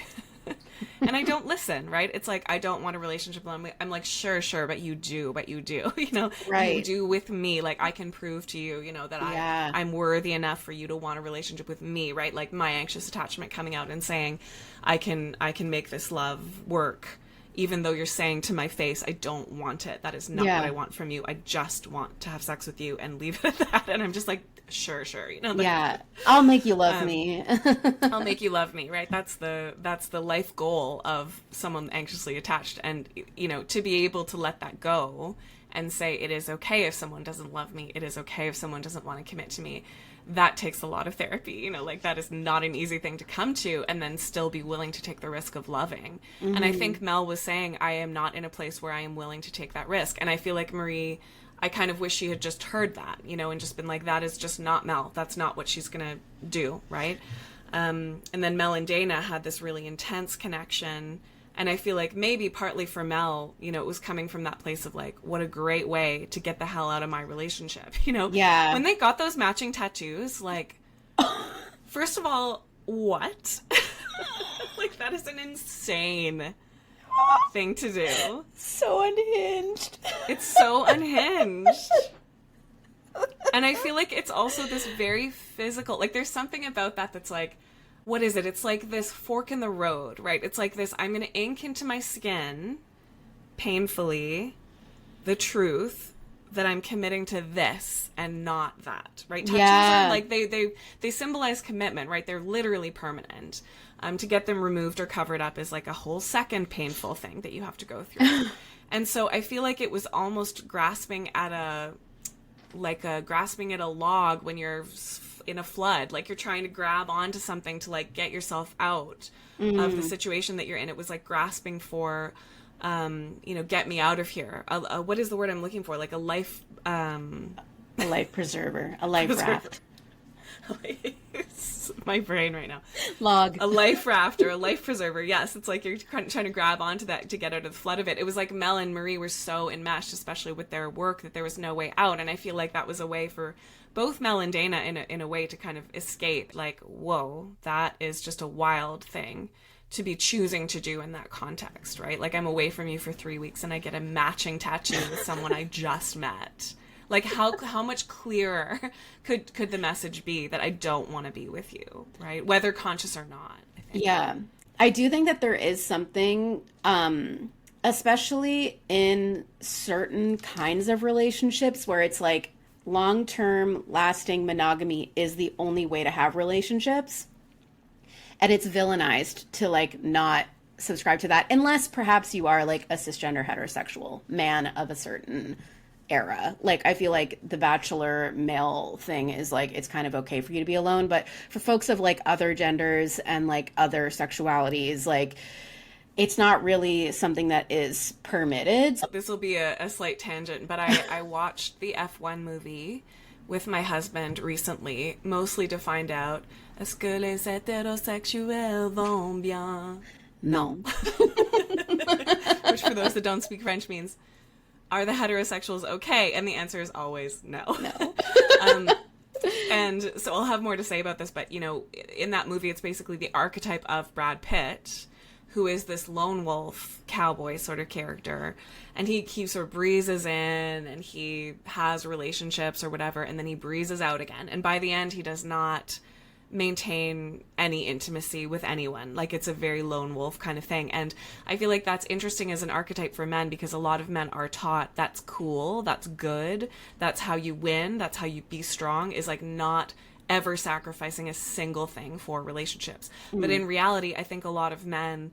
Speaker 1: and I don't listen, right? It's like, I don't want a relationship. I'm like, sure, but you do, right. You do with me. Like, I can prove to you, that I'm worthy enough for you to want a relationship with me, right? Like, my anxious attachment coming out and saying, I can make this love work, even though you're saying to my face, I don't want it. That is not what I want from you. I just want to have sex with you and leave it at that. And I'm just like, sure.
Speaker 2: I'll make you love me.
Speaker 1: I'll make you love me, right? That's the life goal of someone anxiously attached. And, to be able to let that go and say, it is okay if someone doesn't love me. It is okay if someone doesn't want to commit to me. That takes a lot of therapy, like that is not an easy thing to come to, and then still be willing to take the risk of loving. Mm-hmm. And I think Mel was saying, I am not in a place where I am willing to take that risk. And I feel like Marie, I kind of wish she had just heard that, and just been like, that is just not Mel. That's not what she's going to do, right? And then Mel and Dana had this really intense connection. And I feel like maybe partly for Mel, it was coming from that place of like, what a great way to get the hell out of my relationship,
Speaker 2: Yeah.
Speaker 1: When they got those matching tattoos, like, first of all, what? Like, that is an insane thing to do.
Speaker 2: So unhinged.
Speaker 1: It's so unhinged. And I feel like it's also this very physical, like, there's something about that that's like, what is it? It's like this fork in the road, right? It's like this, I'm going to ink into my skin, painfully, the truth that I'm committing to this and not that, right? Tattoos are like, they symbolize commitment, right? They're literally permanent. To get them removed or covered up is like a whole second painful thing that you have to go through. And so I feel like it was almost grasping at a log when you're in a flood, like you're trying to grab onto something to like get yourself out of the situation that you're in. It was like grasping for, get me out of here. What is the word I'm looking for? Like a life
Speaker 2: preserver, a life raft.
Speaker 1: My brain right now.
Speaker 2: Log.
Speaker 1: A life raft or a life preserver. Yes, it's like you're trying to grab onto that to get out of the flood of it. It was like Mel and Marie were so enmeshed, especially with their work, that there was no way out. And I feel like that was a way for both Mel and Dana in a way to kind of escape. Like, whoa, that is just a wild thing to be choosing to do in that context, right? Like, I'm away from you for 3 weeks and I get a matching tattoo with someone I just met. Like, how much clearer could the message be that I don't want to be with you, right? Whether conscious or not, I think.
Speaker 2: Yeah. I do think that there is something, especially in certain kinds of relationships where it's like long-term lasting monogamy is the only way to have relationships. And it's villainized to like not subscribe to that unless perhaps you are like a cisgender heterosexual man of a certain era. Like, I feel like the bachelor male thing is like, it's kind of okay for you to be alone, but for folks of like other genders and like other sexualities, like it's not really something that is permitted.
Speaker 1: This will be a slight tangent, but I watched the F1 movie with my husband recently, mostly to find out, est-ce que les hétérosexuels vont bien?
Speaker 2: No.
Speaker 1: Which for those that don't speak French means, are the heterosexuals okay? And the answer is always no.
Speaker 2: No.
Speaker 1: And so I'll have more to say about this, but, in that movie, it's basically the archetype of Brad Pitt, who is this lone wolf cowboy sort of character. And he sort of breezes in and he has relationships or whatever, and then he breezes out again. And by the end, he does not maintain any intimacy with anyone. Like, it's a very lone wolf kind of thing. And I feel like that's interesting as an archetype for men, because a lot of men are taught that's cool, that's good, that's how you win, that's how you be strong, is like not ever sacrificing a single thing for relationships. But in reality, I think a lot of men,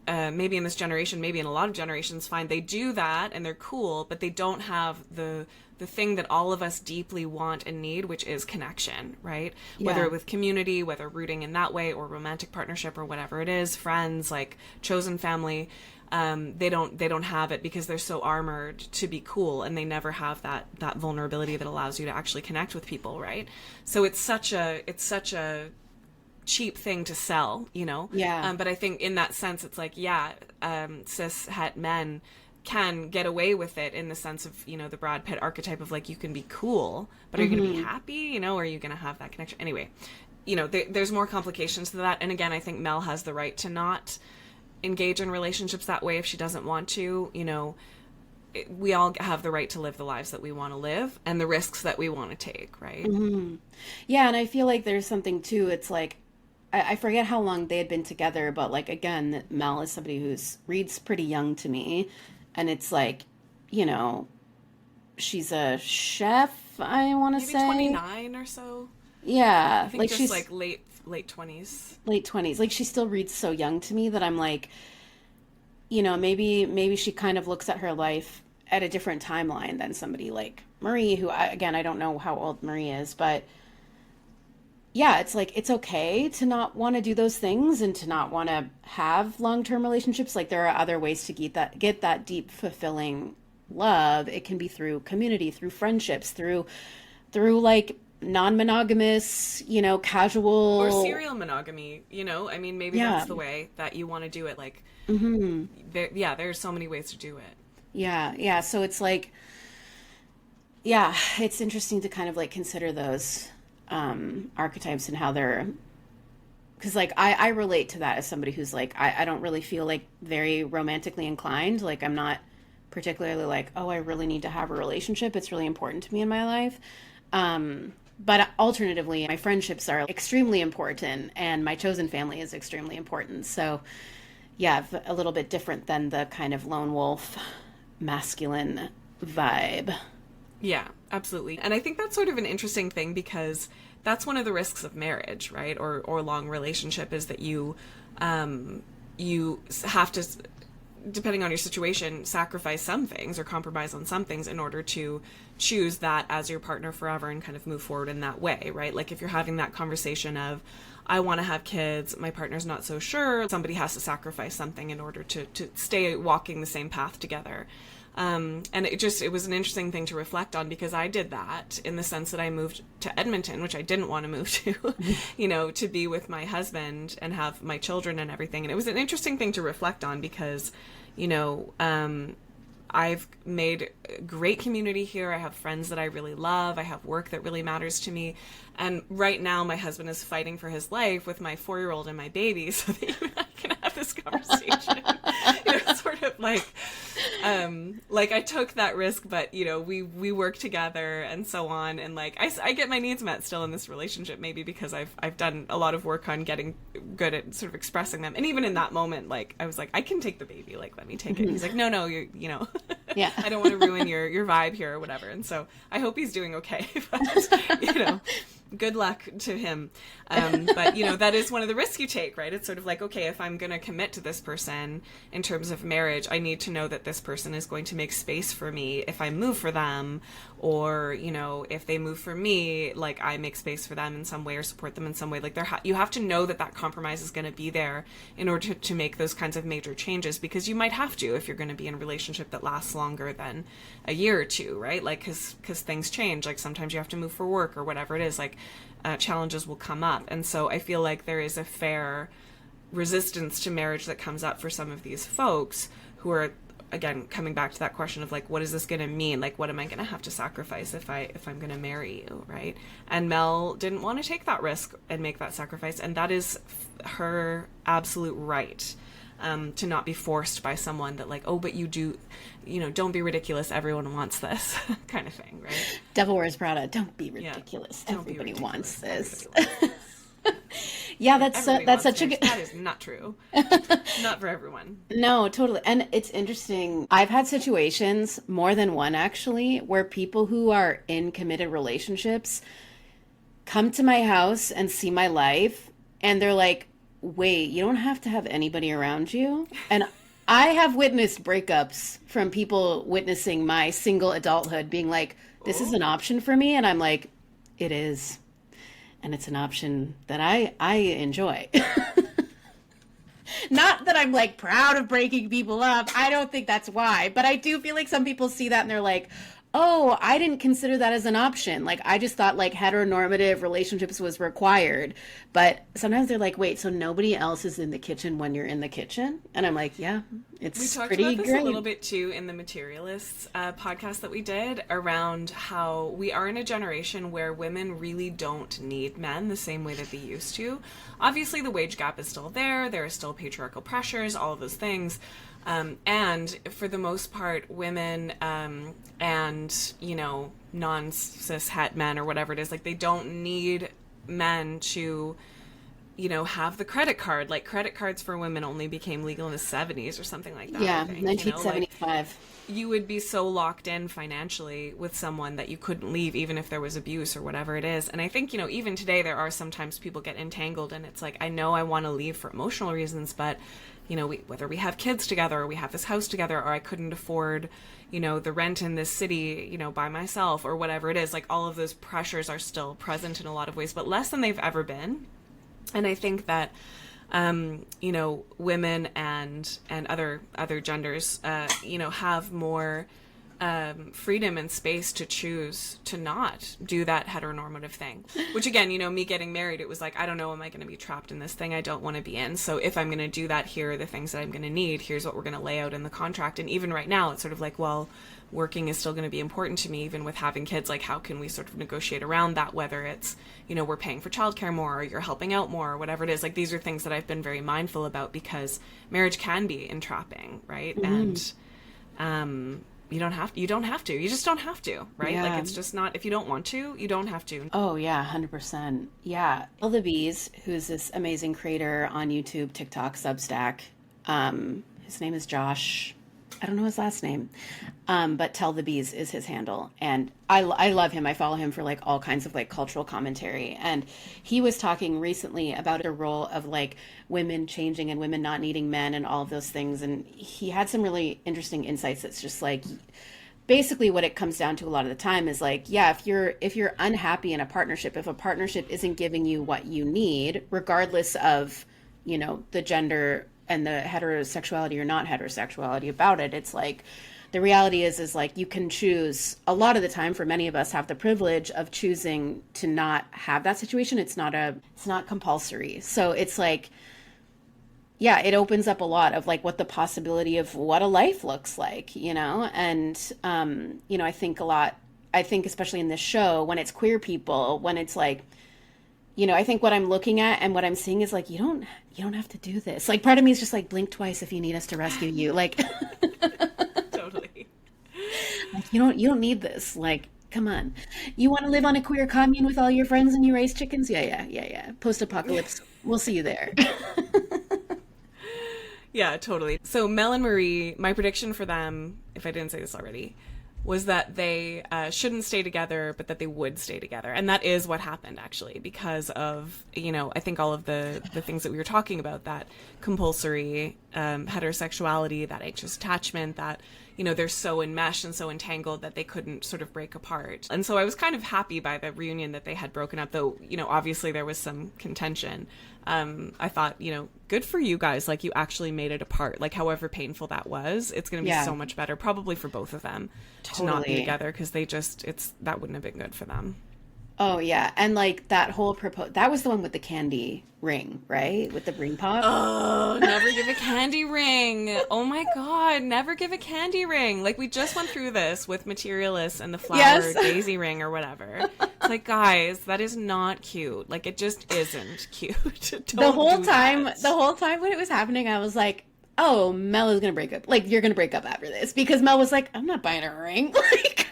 Speaker 1: maybe in this generation, maybe in a lot of generations, find they do that and they're cool, but they don't have the thing that all of us deeply want and need, which is connection, right? Yeah. Whether with community, whether rooting in that way, or romantic partnership, or whatever it is, friends, like chosen family, they don't have it because they're so armored to be cool, and they never have that vulnerability that allows you to actually connect with people, right? So it's such a cheap thing to sell, you know?
Speaker 2: Yeah.
Speaker 1: But I think in that sense, it's like, cis het men can get away with it in the sense of, you know, the Brad Pitt archetype of like, you can be cool, but are you going to be happy? You know, are you going to have that connection? Anyway, you know, there's more complications to that. And again, I think Mel has the right to not engage in relationships that way if she doesn't want to. You know, we all have the right to live the lives that we want to live and the risks that we want to take, right?
Speaker 2: Yeah, and I feel like there's something too, it's like, I forget how long they had been together, but like, again, Mel is somebody who's reads pretty young to me. And it's like, you know, she's a chef, I want to say.
Speaker 1: 29 or so.
Speaker 2: Yeah.
Speaker 1: I think
Speaker 2: like
Speaker 1: just
Speaker 2: she's
Speaker 1: like late 20s.
Speaker 2: Late 20s. Like, she still reads so young to me that I'm like, you know, maybe she kind of looks at her life at a different timeline than somebody like Marie, who, I don't know how old Marie is, but yeah, it's like, it's okay to not want to do those things and to not want to have long-term relationships. Like, there are other ways to get that deep, fulfilling love. It can be through community, through friendships, through like non-monogamous, you know, casual
Speaker 1: or serial monogamy, you know? I mean, maybe that's the way that you want to do it. Like, there's so many ways to do it.
Speaker 2: Yeah. So it's like, yeah, it's interesting to kind of like consider those archetypes and how they're, because like I relate to that as somebody who's like, I don't really feel like very romantically inclined. Like, I'm not particularly like, oh, I really need to have a relationship. It's really important to me in my life. But alternatively, my friendships are extremely important and my chosen family is extremely important. So yeah, a little bit different than the kind of lone wolf masculine vibe.
Speaker 1: Yeah, absolutely. And I think that's sort of an interesting thing because that's one of the risks of marriage, right? Or long relationship, is that you have to, depending on your situation, sacrifice some things or compromise on some things in order to choose that as your partner forever and kind of move forward in that way, right? Like, if you're having that conversation of, I want to have kids, my partner's not so sure, somebody has to sacrifice something in order to stay walking the same path together. And it was an interesting thing to reflect on because I did that in the sense that I moved to Edmonton, which I didn't want to move to, you know, to be with my husband and have my children and everything. And it was an interesting thing to reflect on because, you know, I've made great community here. I have friends that I really love. I have work that really matters to me. And right now my husband is fighting for his life with my 4-year-old and my baby so that you and I can have this conversation. You know, sort of like I took that risk, but you know, we work together and so on. And like, I get my needs met still in this relationship, maybe because I've done a lot of work on getting good at sort of expressing them. And even in that moment, like, I was like, I can take the baby, like, let me take it. And he's like, no, you know,
Speaker 2: yeah,
Speaker 1: I don't want to ruin your vibe here or whatever. And so I hope he's doing okay, but you know, good luck to him. But you know, that is one of the risks you take, right? It's sort of like, okay, if I'm going to commit to this person in terms of marriage, I need to know that this person is going to make space for me if I move for them, or, you know, if they move for me, like, I make space for them in some way or support them in some way. Like, you have to know that compromise is going to be there in order to make those kinds of major changes, because you might have to if you're going to be in a relationship that lasts longer than a year or two, right? Like, because things change. Like, sometimes you have to move for work or whatever it is. Like, challenges will come up. And so I feel like there is a fair resistance to marriage that comes up for some of these folks who are, again, coming back to that question of like, what is this going to mean? Like, what am I going to have to sacrifice if I'm going to marry you, right? And Mel didn't want to take that risk and make that sacrifice, and that is her absolute right. To not be forced by someone that like, oh, but you do, you know, don't be ridiculous, everyone wants this kind of thing, right?
Speaker 2: Devil Wears Prada, don't be ridiculous.
Speaker 1: Yeah,
Speaker 2: Everybody wants this.
Speaker 1: Yeah,
Speaker 2: that's such a good...
Speaker 1: That is not true. Not for everyone.
Speaker 2: No, totally. And it's interesting. I've had situations, more than one actually, where people who are in committed relationships come to my house and see my life, and they're like, wait, you don't have to have anybody around you. And I have witnessed breakups from people witnessing my single adulthood being like, this is an option for me. And I'm like, it is. And it's an option that I enjoy. Not that I'm like proud of breaking people up. I don't think that's why. But I do feel like some people see that and they're like, oh, I didn't consider that as an option. Like, I just thought like heteronormative relationships was required. But sometimes they're like, wait, so nobody else is in the kitchen when you're in the kitchen? And I'm like, yeah, it's
Speaker 1: we talked
Speaker 2: pretty
Speaker 1: about this
Speaker 2: great.
Speaker 1: a little bit too in the Materialists podcast that we did around how we are in a generation where women really don't need men the same way that they used to. Obviously, the wage gap is still there. There are still patriarchal pressures, all of those things. And for the most part, women and, you know, non-cis het men or whatever it is, like, they don't need men to, you know, have the credit card. Like, credit cards for women only became legal in the 70s or something like that.
Speaker 2: Yeah,
Speaker 1: I think,
Speaker 2: 1975.
Speaker 1: You know, like, you would be so locked in financially with someone that you couldn't leave even if there was abuse or whatever it is. And I think, you know, even today there are sometimes people get entangled and it's like, I know I want to leave for emotional reasons, but, you know, whether we have kids together or we have this house together or I couldn't afford, you know, the rent in this city, you know, by myself or whatever it is, like all of those pressures are still present in a lot of ways, but less than they've ever been. And I think that you know, women and other genders, you know, have more freedom and space to choose to not do that heteronormative thing. Which again, you know, me getting married, it was like, I don't know, am I going to be trapped in this thing I don't want to be in? So if I'm going to do that, here are the things that I'm going to need. Here's what we're going to lay out in the contract. And even right now, it's sort of like, well, working is still going to be important to me, even with having kids. Like, how can we sort of negotiate around that? Whether it's, you know, we're paying for childcare more, or you're helping out more, or whatever it is. Like, these are things that I've been very mindful about because marriage can be entrapping, right? Mm-hmm. And you don't have to. You just don't have to, right? Yeah. Like, it's just not. If you don't want to, you don't have to.
Speaker 2: Oh yeah, 100%. Yeah, Tell the Bees, who's this amazing creator on YouTube, TikTok, Substack. His name is Josh. I don't know his last name, but Tell the Bees is his handle. And I love him. I follow him for like all kinds of like cultural commentary. And he was talking recently about the role of like women changing and women not needing men and all of those things. And he had some really interesting insights. That's just like, basically what it comes down to a lot of the time is like, yeah, if you're unhappy in a partnership, if a partnership isn't giving you what you need, regardless of, you know, the gender and the heterosexuality or not heterosexuality about it, it's like the reality is like you can choose. A lot of the time, for many of us, have the privilege of choosing to not have that situation. It's not compulsory. So it's like, yeah, it opens up a lot of like what the possibility of what a life looks like, you know. And you know, I think especially in this show, when it's queer people, when it's like, you know, I think what I'm looking at and what I'm seeing is like, you don't have to do this. Like, part of me is just like, blink twice if you need us to rescue you. Like,
Speaker 1: totally.
Speaker 2: Like, you don't need this. Like, come on. You want to live on a queer commune with all your friends and you raise chickens? Yeah. Post-apocalypse. We'll see you there.
Speaker 1: Yeah, totally. So Mel and Marie, my prediction for them, if I didn't say this already, was that they shouldn't stay together, but that they would stay together. And that is what happened, actually, because of, you know, I think all of the things that we were talking about, that compulsory heterosexuality, that anxious attachment, that, you know, they're so enmeshed and so entangled that they couldn't sort of break apart. And so I was kind of happy by the reunion that they had broken up, though, you know, obviously there was some contention. I thought, you know, good for you guys. Like, you actually made it apart. Like, however painful that was, it's going to be so much better, probably for both of them, to not be together, because that wouldn't have been good for them.
Speaker 2: Oh yeah, and like that whole that was the one with the candy ring, right? With the ring pop.
Speaker 1: Oh, never give a candy ring. Oh my god, never give a candy ring. Like, we just went through this with Materialists and the flower daisy ring or whatever. It's like, guys, that is not cute. Like, it just isn't cute.
Speaker 2: The whole time when it was happening, I was like, oh, Mel is gonna break up. Like, you're gonna break up after this, because Mel was like, I'm not buying a ring. Like,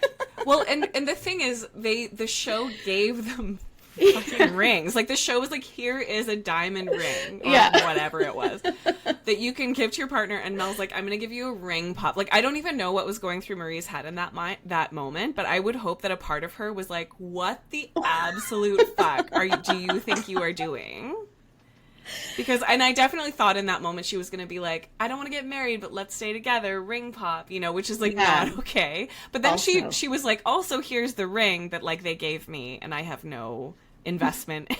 Speaker 1: well, and the thing is, the show gave them fucking rings. Like, the show was like, here is a diamond ring, or whatever it was, that you can give to your partner. And Mel's like, I'm gonna give you a ring pop. Like, I don't even know what was going through Marie's head in that moment, but I would hope that a part of her was like, what the absolute fuck do you think you are doing? Because, and I definitely thought in that moment she was going to be like, I don't want to get married, but let's stay together, ring pop, you know, which is like not okay. But then also, she was like, also, here's the ring that like they gave me and I have no investment in,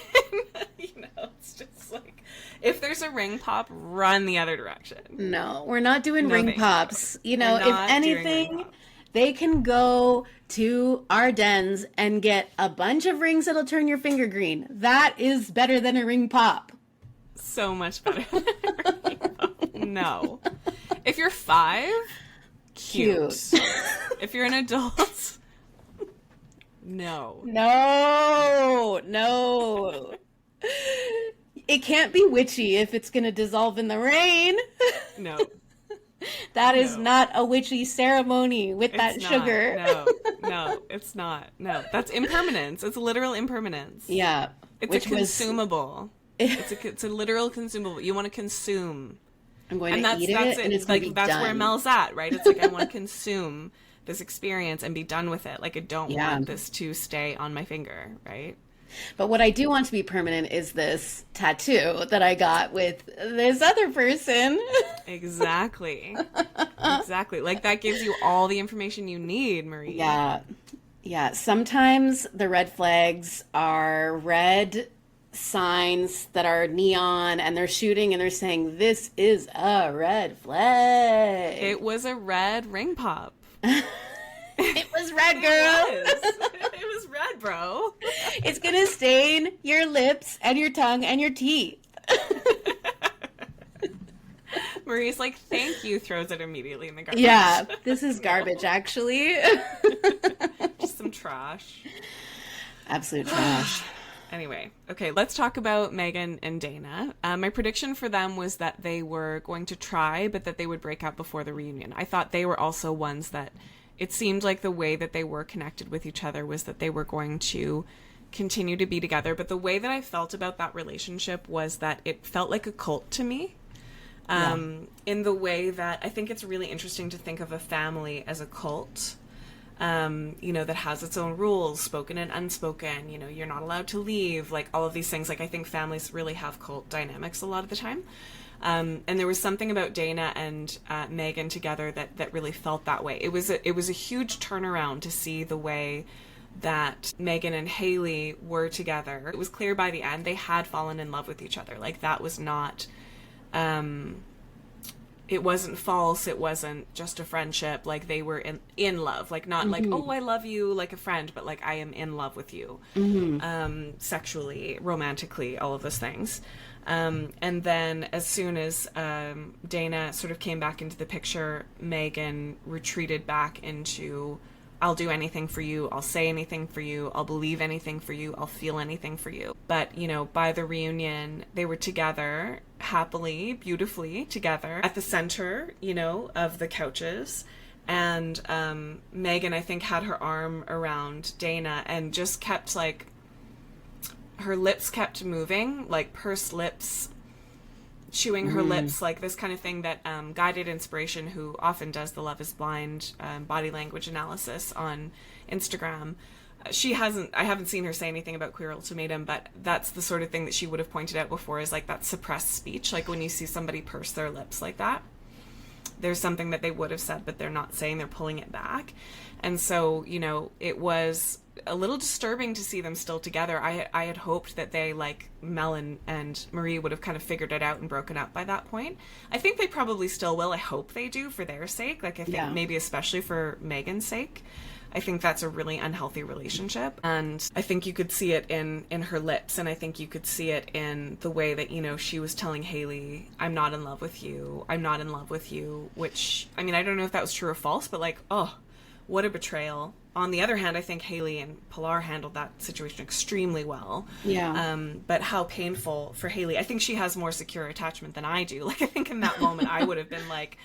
Speaker 1: you know, it's just like, if there's a ring pop, run the other direction.
Speaker 2: No, we're not doing ring pops. You know, if anything, they can go to our dens and get a bunch of rings that'll turn your finger green. That is better than a ring pop.
Speaker 1: So much better. No. If you're 5, cute. If you're an adult, no.
Speaker 2: No. It can't be witchy if it's going to dissolve in the rain.
Speaker 1: No.
Speaker 2: That is not a witchy ceremony with that sugar.
Speaker 1: No, it's not. No, that's impermanence. It's literal impermanence.
Speaker 2: Yeah.
Speaker 1: It's a consumable. It's a literal consumable. You want to consume.
Speaker 2: I'm going to eat it, and it's like
Speaker 1: that's done. Where Mel's at, right? It's like, I want to consume this experience and be done with it. Like, I don't want this to stay on my finger, right?
Speaker 2: But what I do want to be permanent is this tattoo that I got with this other person.
Speaker 1: Exactly. Like, that gives you all the information you need, Marie.
Speaker 2: Yeah. Sometimes the red flags are red signs that are neon, and they're shooting and they're saying, this is a red flag.
Speaker 1: It was a red ring pop.
Speaker 2: It was red, girl.
Speaker 1: It was red, bro.
Speaker 2: It's gonna stain your lips and your tongue and your teeth.
Speaker 1: Marie's like, thank you, throws it immediately in the garbage.
Speaker 2: Yeah, this is garbage, actually.
Speaker 1: Just some trash.
Speaker 2: Absolute trash.
Speaker 1: Anyway, okay, let's talk about Megan and Dana. My prediction for them was that they were going to try, but that they would break up before the reunion. I thought they were also ones that it seemed like the way that they were connected with each other was that they were going to continue to be together. But the way that I felt about that relationship was that it felt like a cult to me. In the way that I think it's really interesting to think of a family as a cult. You know, that has its own rules, spoken and unspoken, you know, you're not allowed to leave, like all of these things. Like, I think families really have cult dynamics a lot of the time. And there was something about Dana and Megan together that really felt that way. It was a huge turnaround to see the way that Megan and Haley were together. It was clear by the end they had fallen in love with each other. Like, that was not... it wasn't false. It wasn't just a friendship. Like, they were in love. Like, not like, oh, I love you like a friend, but like, I am in love with you. Sexually, romantically, all of those things. And then as soon as Dana sort of came back into the picture, Megan retreated back into, I'll do anything for you. I'll say anything for you. I'll believe anything for you. I'll feel anything for you. But, you know, by the reunion, they were together, happily, beautifully together at the center, you know, of the couches. And Megan, I think, had her arm around Dana and just kept, like, her lips kept moving, like pursed lips, chewing her lips, like this kind of thing that Guided Inspiration, who often does the Love is Blind body language analysis on Instagram, I haven't seen her say anything about Queer Ultimatum, but that's the sort of thing that she would have pointed out before, is like that suppressed speech. Like, when you see somebody purse their lips like that, there's something that they would have said, but they're not saying, they're pulling it back. And so, you know, it was a little disturbing to see them still together. I had hoped that they, like Mel and Marie, would have kind of figured it out and broken up by that point. I think they probably still will. I hope they do, for their sake. Like, I think maybe especially for Megan's sake. I think that's a really unhealthy relationship. And I think you could see it in her lips. And I think you could see it in the way that, you know, she was telling Haley, I'm not in love with you. I'm not in love with you. Which, I mean, I don't know if that was true or false, but like, oh, what a betrayal. On the other hand, I think Haley and Pilar handled that situation extremely well. Yeah. But how painful for Haley. I think she has more secure attachment than I do. Like, I think in that moment I would have been like,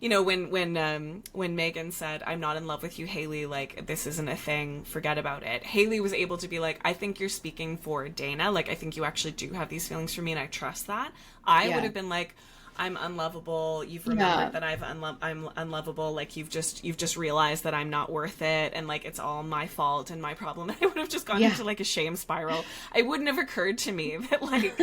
Speaker 1: you know, when Megan said, "I'm not in love with you, Haley, like this isn't a thing, forget about it." Haley was able to be like, "I think you're speaking for Dana. Like I think you actually do have these feelings for me and I trust that." I would
Speaker 2: Yeah.
Speaker 1: have been like, "I'm unlovable. You've remembered
Speaker 2: Yeah.
Speaker 1: that I'm unlovable. Like you've just realized that I'm not worth it and like it's all my fault and my problem." And I would have just gone
Speaker 2: Yeah.
Speaker 1: into like a shame spiral. It wouldn't have occurred to me that like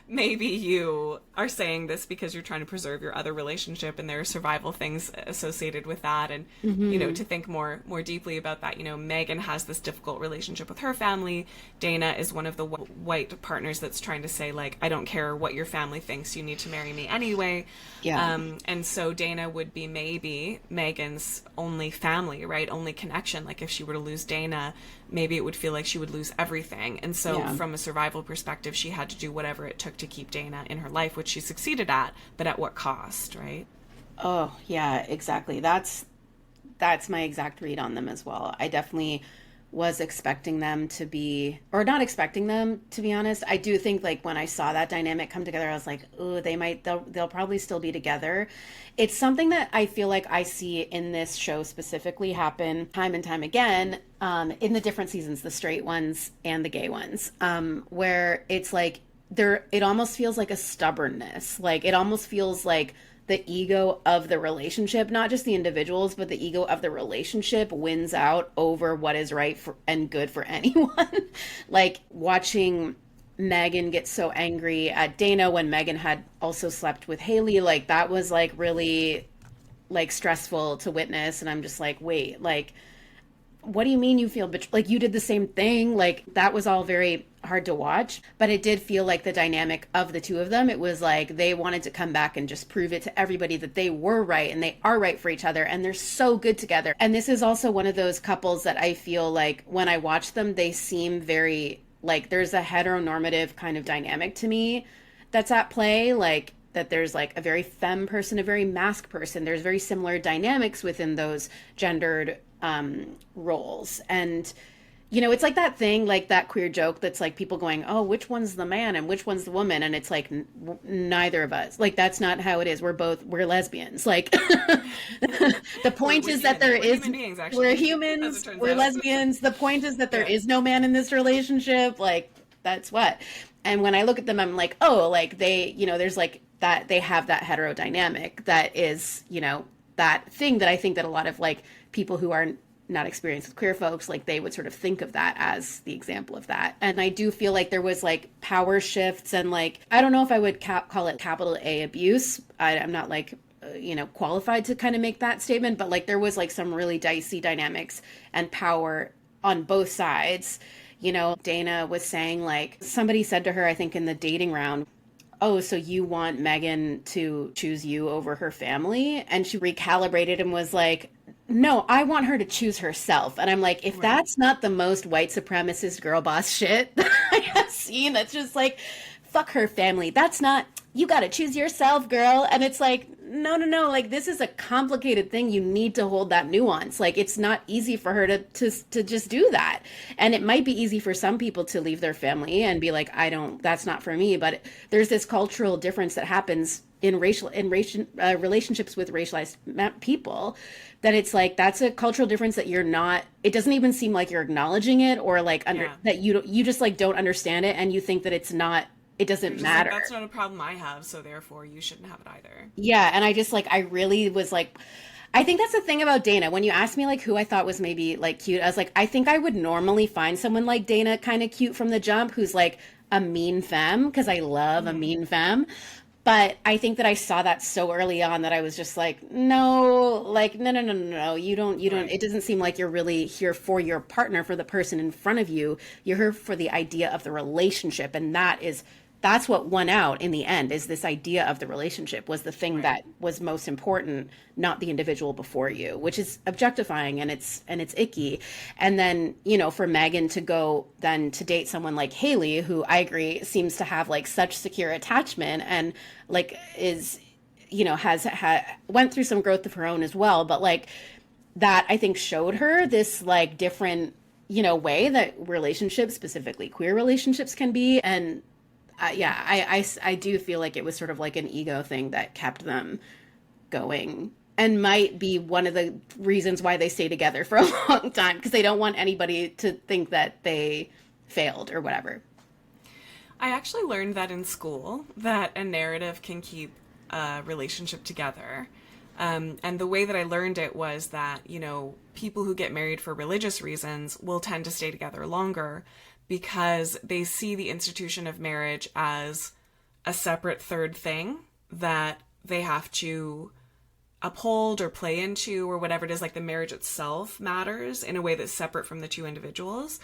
Speaker 1: maybe you are saying this because you're trying to preserve your other relationship and there are survival things associated with that. And you know,
Speaker 2: Mm-hmm.
Speaker 1: to think more deeply about that, you know, Megan has this difficult relationship with her family. Dana is one of the white partners that's trying to say like, I don't care what your family thinks, you need to marry me anyway.
Speaker 2: Yeah.
Speaker 1: And so Dana would be maybe Megan's only family, right? Only connection. Like if she were to lose Dana, maybe it would feel like she would lose everything. And so
Speaker 2: Yeah.
Speaker 1: from a survival perspective, she had to do whatever it took to keep Dana in her life, which she succeeded at, but at what cost, right?
Speaker 2: Oh, yeah, exactly. That's my exact read on them as well. I definitely was expecting them to be, or not expecting them to be honest. I do think like when I saw that dynamic come together, I was like, oh, they'll probably still be together. It's something that I feel like I see in this show specifically happen time and time again, in the different seasons, the straight ones and the gay ones, where it's like there, it almost feels like a stubbornness. Like it almost feels like the ego of the relationship, not just the individuals, but the ego of the relationship wins out over what is right for, and good for anyone. Like watching Megan get so angry at Dana when Megan had also slept with Haley, like that was like really like stressful to witness. And I'm just like, wait, like what do you mean you feel like you did the same thing? Like that was all very hard to watch, but it did feel like the dynamic of the two of them, it was like they wanted to come back and just prove it to everybody that they were right and they are right for each other and they're so good together. And this is also one of those couples that I feel like when I watch them, they seem very like there's a heteronormative kind of dynamic to me that's at play, like that there's like a very femme person, a very masc person. There's very similar dynamics within those gendered roles. And, you know, it's like that thing, like that queer joke that's like people going, oh, which one's the man and which one's the woman? And it's like, neither of us. Like, that's not how it is. We're lesbians. Like, the point is that there
Speaker 1: we're
Speaker 2: is,
Speaker 1: human beings, actually,
Speaker 2: we're
Speaker 1: as it
Speaker 2: humans,
Speaker 1: turns
Speaker 2: we're
Speaker 1: out.
Speaker 2: lesbians. The point is that there
Speaker 1: Yeah.
Speaker 2: is no man in this relationship. Like, that's what. And when I look at them, I'm like, oh, like they, you know, there's like that, they have that hetero dynamic that is, you know, that thing that I think that a lot of like people who are not experienced with queer folks, like they would sort of think of that as the example of that. And I do feel like there was like power shifts and like, I don't know if I would call it capital A abuse. I'm not like, you know, qualified to kind of make that statement, but like there was like some really dicey dynamics and power on both sides. You know, Dana was saying like, somebody said to her, I think in the dating round, oh, so you want Megan to choose you over her family? And she recalibrated and was like, no, I want her to choose herself. And I'm like, if
Speaker 1: Right.
Speaker 2: that's not the most white supremacist girl boss shit that I have seen, that's just like, fuck her family. That's not, you got to choose yourself, girl. And it's like, no, no, no. Like, this is a complicated thing. You need to hold that nuance. Like, it's not easy for her to just do that. And it might be easy for some people to leave their family and be like, I don't, that's not for me. But there's this cultural difference that happens in relationships with racialized people, that it's like that's a cultural difference that you're not, it doesn't even seem like you're acknowledging it, or like
Speaker 1: Yeah.
Speaker 2: that you just like don't understand it, and you think that it's not, it
Speaker 1: You're
Speaker 2: doesn't
Speaker 1: just
Speaker 2: matter.
Speaker 1: like, that's not a problem I have, so therefore you shouldn't have it either.
Speaker 2: Yeah, and I just like, I really was like, I think that's the thing about Dana. When you asked me like who I thought was maybe like cute, I was like, I think I would normally find someone like Dana kind of cute from the jump, who's like a mean femme, because I love a mean femme. But I think that I saw that so early on that I was just like, no, like, no, no, no, no, no. You don't,
Speaker 1: Right.
Speaker 2: it doesn't seem like you're really here for your partner, for the person in front of you. You're here for the idea of the relationship. And that's what won out in the end, is this idea of the relationship was the thing
Speaker 1: Right.
Speaker 2: that was most important, not the individual before you, which is objectifying, and it's icky. And then, you know, for Megan to go then to date someone like Haley, who I agree seems to have like such secure attachment and like is, you know, has went through some growth of her own as well, but like that I think showed her this like different, you know, way that relationships, specifically queer relationships, can be. And yeah, I do feel like it was sort of like an ego thing that kept them going And might be one of the reasons why they stay together for a long time, because they don't want anybody to think that they failed or whatever.
Speaker 1: I actually learned that in school, that a narrative can keep a relationship together. And the way that I learned it was that, people who get married for religious reasons will tend to stay together longer because they see the institution of marriage as a separate third thing that they have to uphold or play into, or whatever it is. Like, the marriage itself matters in a way that's separate from the two individuals.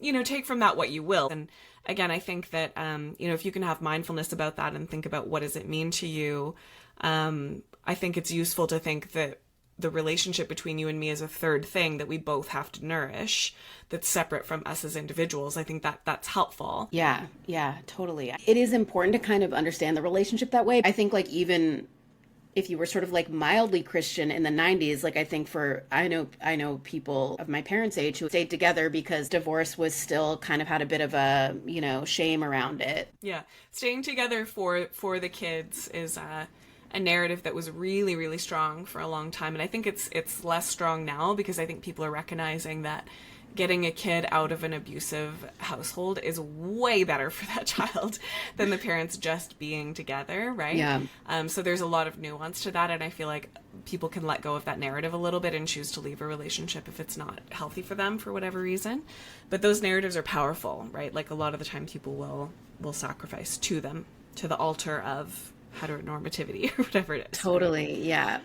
Speaker 1: Take from that what you will. And again, I think that, if you can have mindfulness about that and think about what does it mean to you, I think it's useful to think that the relationship between you and me is a third thing that we both have to nourish, that's separate from us as individuals. I think that that's helpful.
Speaker 2: Yeah, totally. It is important to kind of understand the relationship that way. I think, like, even if you were sort of like mildly Christian in the 90s, like, I think I know people of my parents' age who stayed together because divorce was still kind of had a bit of a, shame around it.
Speaker 1: Yeah. Staying together for the kids is a narrative that was really, really strong for a long time. And I think it's less strong now, because I think people are recognizing that getting a kid out of an abusive household is way better for that child than the parents just being together, right?
Speaker 2: Yeah.
Speaker 1: So there's a lot of nuance to that, and I feel like people can let go of that narrative a little bit and choose to leave a relationship if it's not healthy for them for whatever reason. But those narratives are powerful, right? Like, a lot of the time people will sacrifice to them, to the altar of heteronormativity or whatever it is.
Speaker 2: Totally, yeah.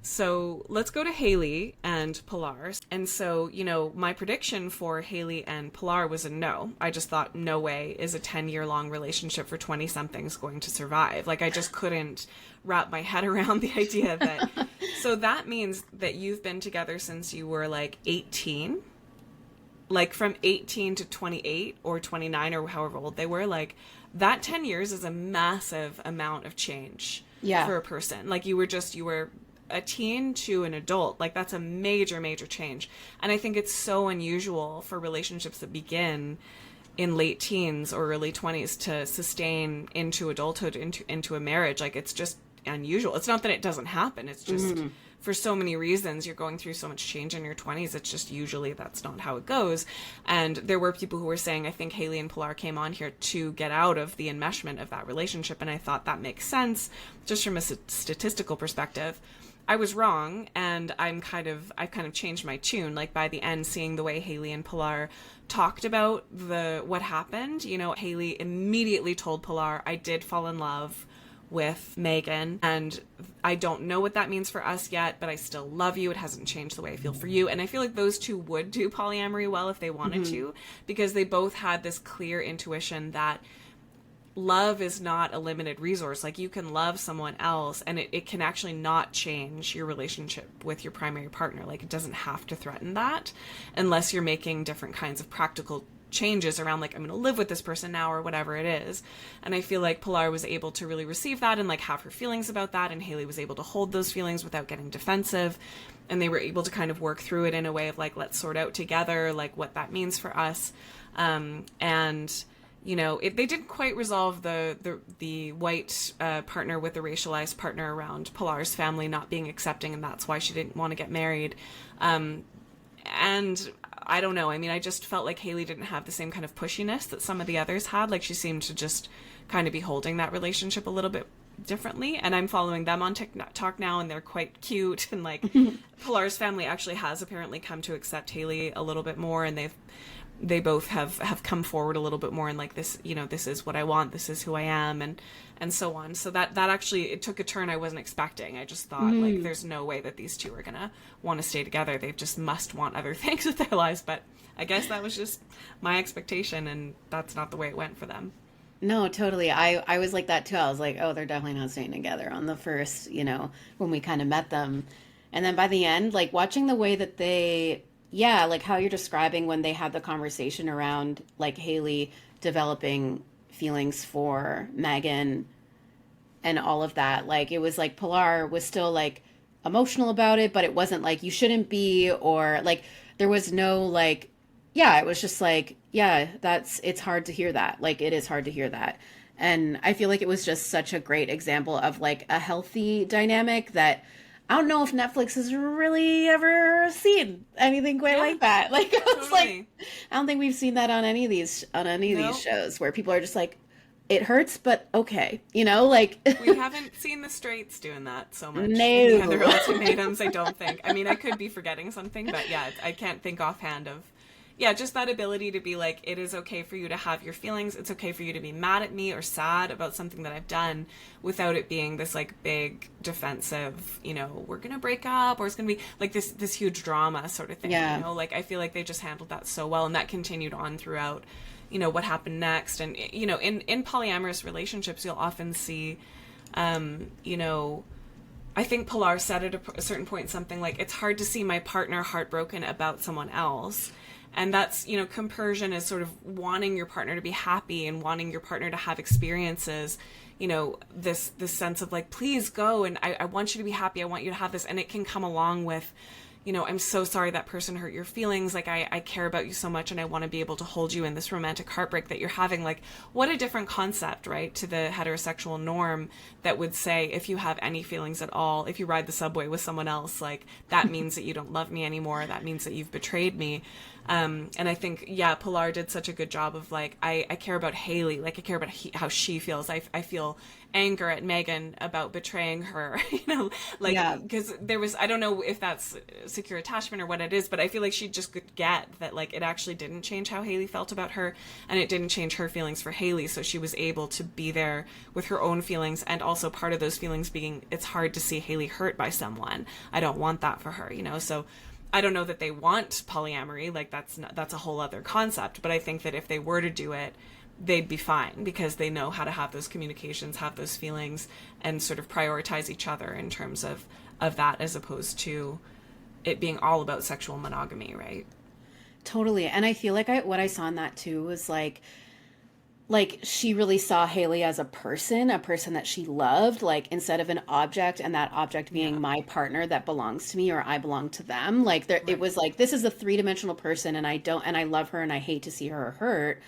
Speaker 1: So let's go to Haley and Pilar. And so, my prediction for Haley and Pilar was a no. I just thought, no way is a 10-year-long relationship for 20-somethings going to survive. Like, I just couldn't wrap my head around the idea that... So that means that you've been together since you were, like, 18. Like, from 18 to 28 or 29 or however old they were, like, that 10 years is a massive amount of change.
Speaker 2: Yeah.
Speaker 1: For a person. Like, you were a teen to an adult. Like, that's a major, major change. And I think it's so unusual for relationships that begin in late teens or early 20s to sustain into adulthood, into a marriage. Like, it's just unusual. It's not that it doesn't happen. It's just for so many reasons, you're going through so much change in your 20s. It's just usually that's not how it goes. And there were people who were saying, I think Haley and Pilar came on here to get out of the enmeshment of that relationship. And I thought that makes sense just from a statistical perspective. I was wrong, and I've kind of changed my tune. Like, by the end, seeing the way Haley and Pilar talked about what happened, Haley immediately told Pilar, I did fall in love with Megan, and I don't know what that means for us yet, but I still love you. It hasn't changed the way I feel for you. And I feel like those two would do polyamory well if they wanted to, because they both had this clear intuition that love is not a limited resource. Like, you can love someone else, and it can actually not change your relationship with your primary partner. Like, it doesn't have to threaten that unless you're making different kinds of practical changes around, like, I'm going to live with this person now or whatever it is. And I feel like Pilar was able to really receive that and, like, have her feelings about that, and Haley was able to hold those feelings without getting defensive, and they were able to kind of work through it in a way of, like, let's sort out together, like, what that means for us. They didn't quite resolve the white partner with the racialized partner around Pilar's family not being accepting, and that's why she didn't want to get married. And I don't know. I mean, I just felt like Haley didn't have the same kind of pushiness that some of the others had. Like, she seemed to just kind of be holding that relationship a little bit differently. And I'm following them on TikTok now, and they're quite cute. And, like, Pilar's family actually has apparently come to accept Haley a little bit more, and they both have come forward a little bit more, and, like, this, this is what I want, this is who I am, and so on. So that actually, it took a turn I wasn't expecting. I just thought, like, there's no way that these two are gonna want to stay together. They just must want other things with their lives. But I guess that was just my expectation, and that's not the way it went for them.
Speaker 2: No, totally. I was like that too. I was like, oh, they're definitely not staying together on the first, when we kind of met them. And then by the end, like, watching the way that yeah, like how you're describing when they had the conversation around, like, Haley developing feelings for Megan and all of that. Like, it was like Pilar was still, like, emotional about it, but it wasn't like, you shouldn't be, or, like, there was no, like, yeah, it was just like, yeah, it's hard to hear that. Like, it is hard to hear that. And I feel like it was just such a great example of like a healthy dynamic that I don't know if Netflix has really ever seen anything quite like that. Like it's like I don't think we've seen that on any of these shows where people are just like, it hurts, but okay, you know, like
Speaker 1: we haven't seen the straights doing that so much.
Speaker 2: No.
Speaker 1: In the other ultimatums, I don't think. I mean, I could be forgetting something, but yeah, I can't think offhand of. Yeah, just that ability to be like, it is okay for you to have your feelings. It's okay for you to be mad at me or sad about something that I've done without it being this like big defensive, you know, we're going to break up, or it's going to be like this huge drama sort of thing.
Speaker 2: Yeah.
Speaker 1: You know, like I feel like they just handled that so well, and that continued on throughout, you know, what happened next. And, you know, in polyamorous relationships, you'll often see, you know, I think Pilar said at a certain point something like, it's hard to see my partner heartbroken about someone else. And that's, you know, compersion is sort of wanting your partner to be happy and wanting your partner to have experiences, you know, this sense of like, please go, and I want you to be happy. I want you to have this. And it can come along with, you know, I'm so sorry that person hurt your feelings. Like, I care about you so much, and I want to be able to hold you in this romantic heartbreak that you're having. Like, what a different concept, right, to the heterosexual norm that would say, if you have any feelings at all, if you ride the subway with someone else, like, that means that you don't love me anymore. That means that you've betrayed me. And I think, yeah, Pilar did such a good job of like, I care about Haley. Like, I care about how she feels. I feel anger at Megan about betraying her, you know, like, because there was, I don't know if that's secure attachment or what it is, but I feel like she just could get that, like, it actually didn't change how Haley felt about her, and it didn't change her feelings for Haley. So she was able to be there with her own feelings, and also part of those feelings being, it's hard to see Haley hurt by someone. I don't want that for her, you know? So I don't know that they want polyamory, like that's a whole other concept, but I think that if they were to do it, they'd be fine because they know how to have those communications, have those feelings, and sort of prioritize each other in terms of that, as opposed to it being all about sexual monogamy, right?
Speaker 2: Totally. And I feel like what I saw in that too was like she really saw Haley as a person that she loved, like, instead of an object, and that object being my partner that belongs to me, or I belong to them. Like there, it was like, this is a three-dimensional person, and I love her, and I hate to see her hurt.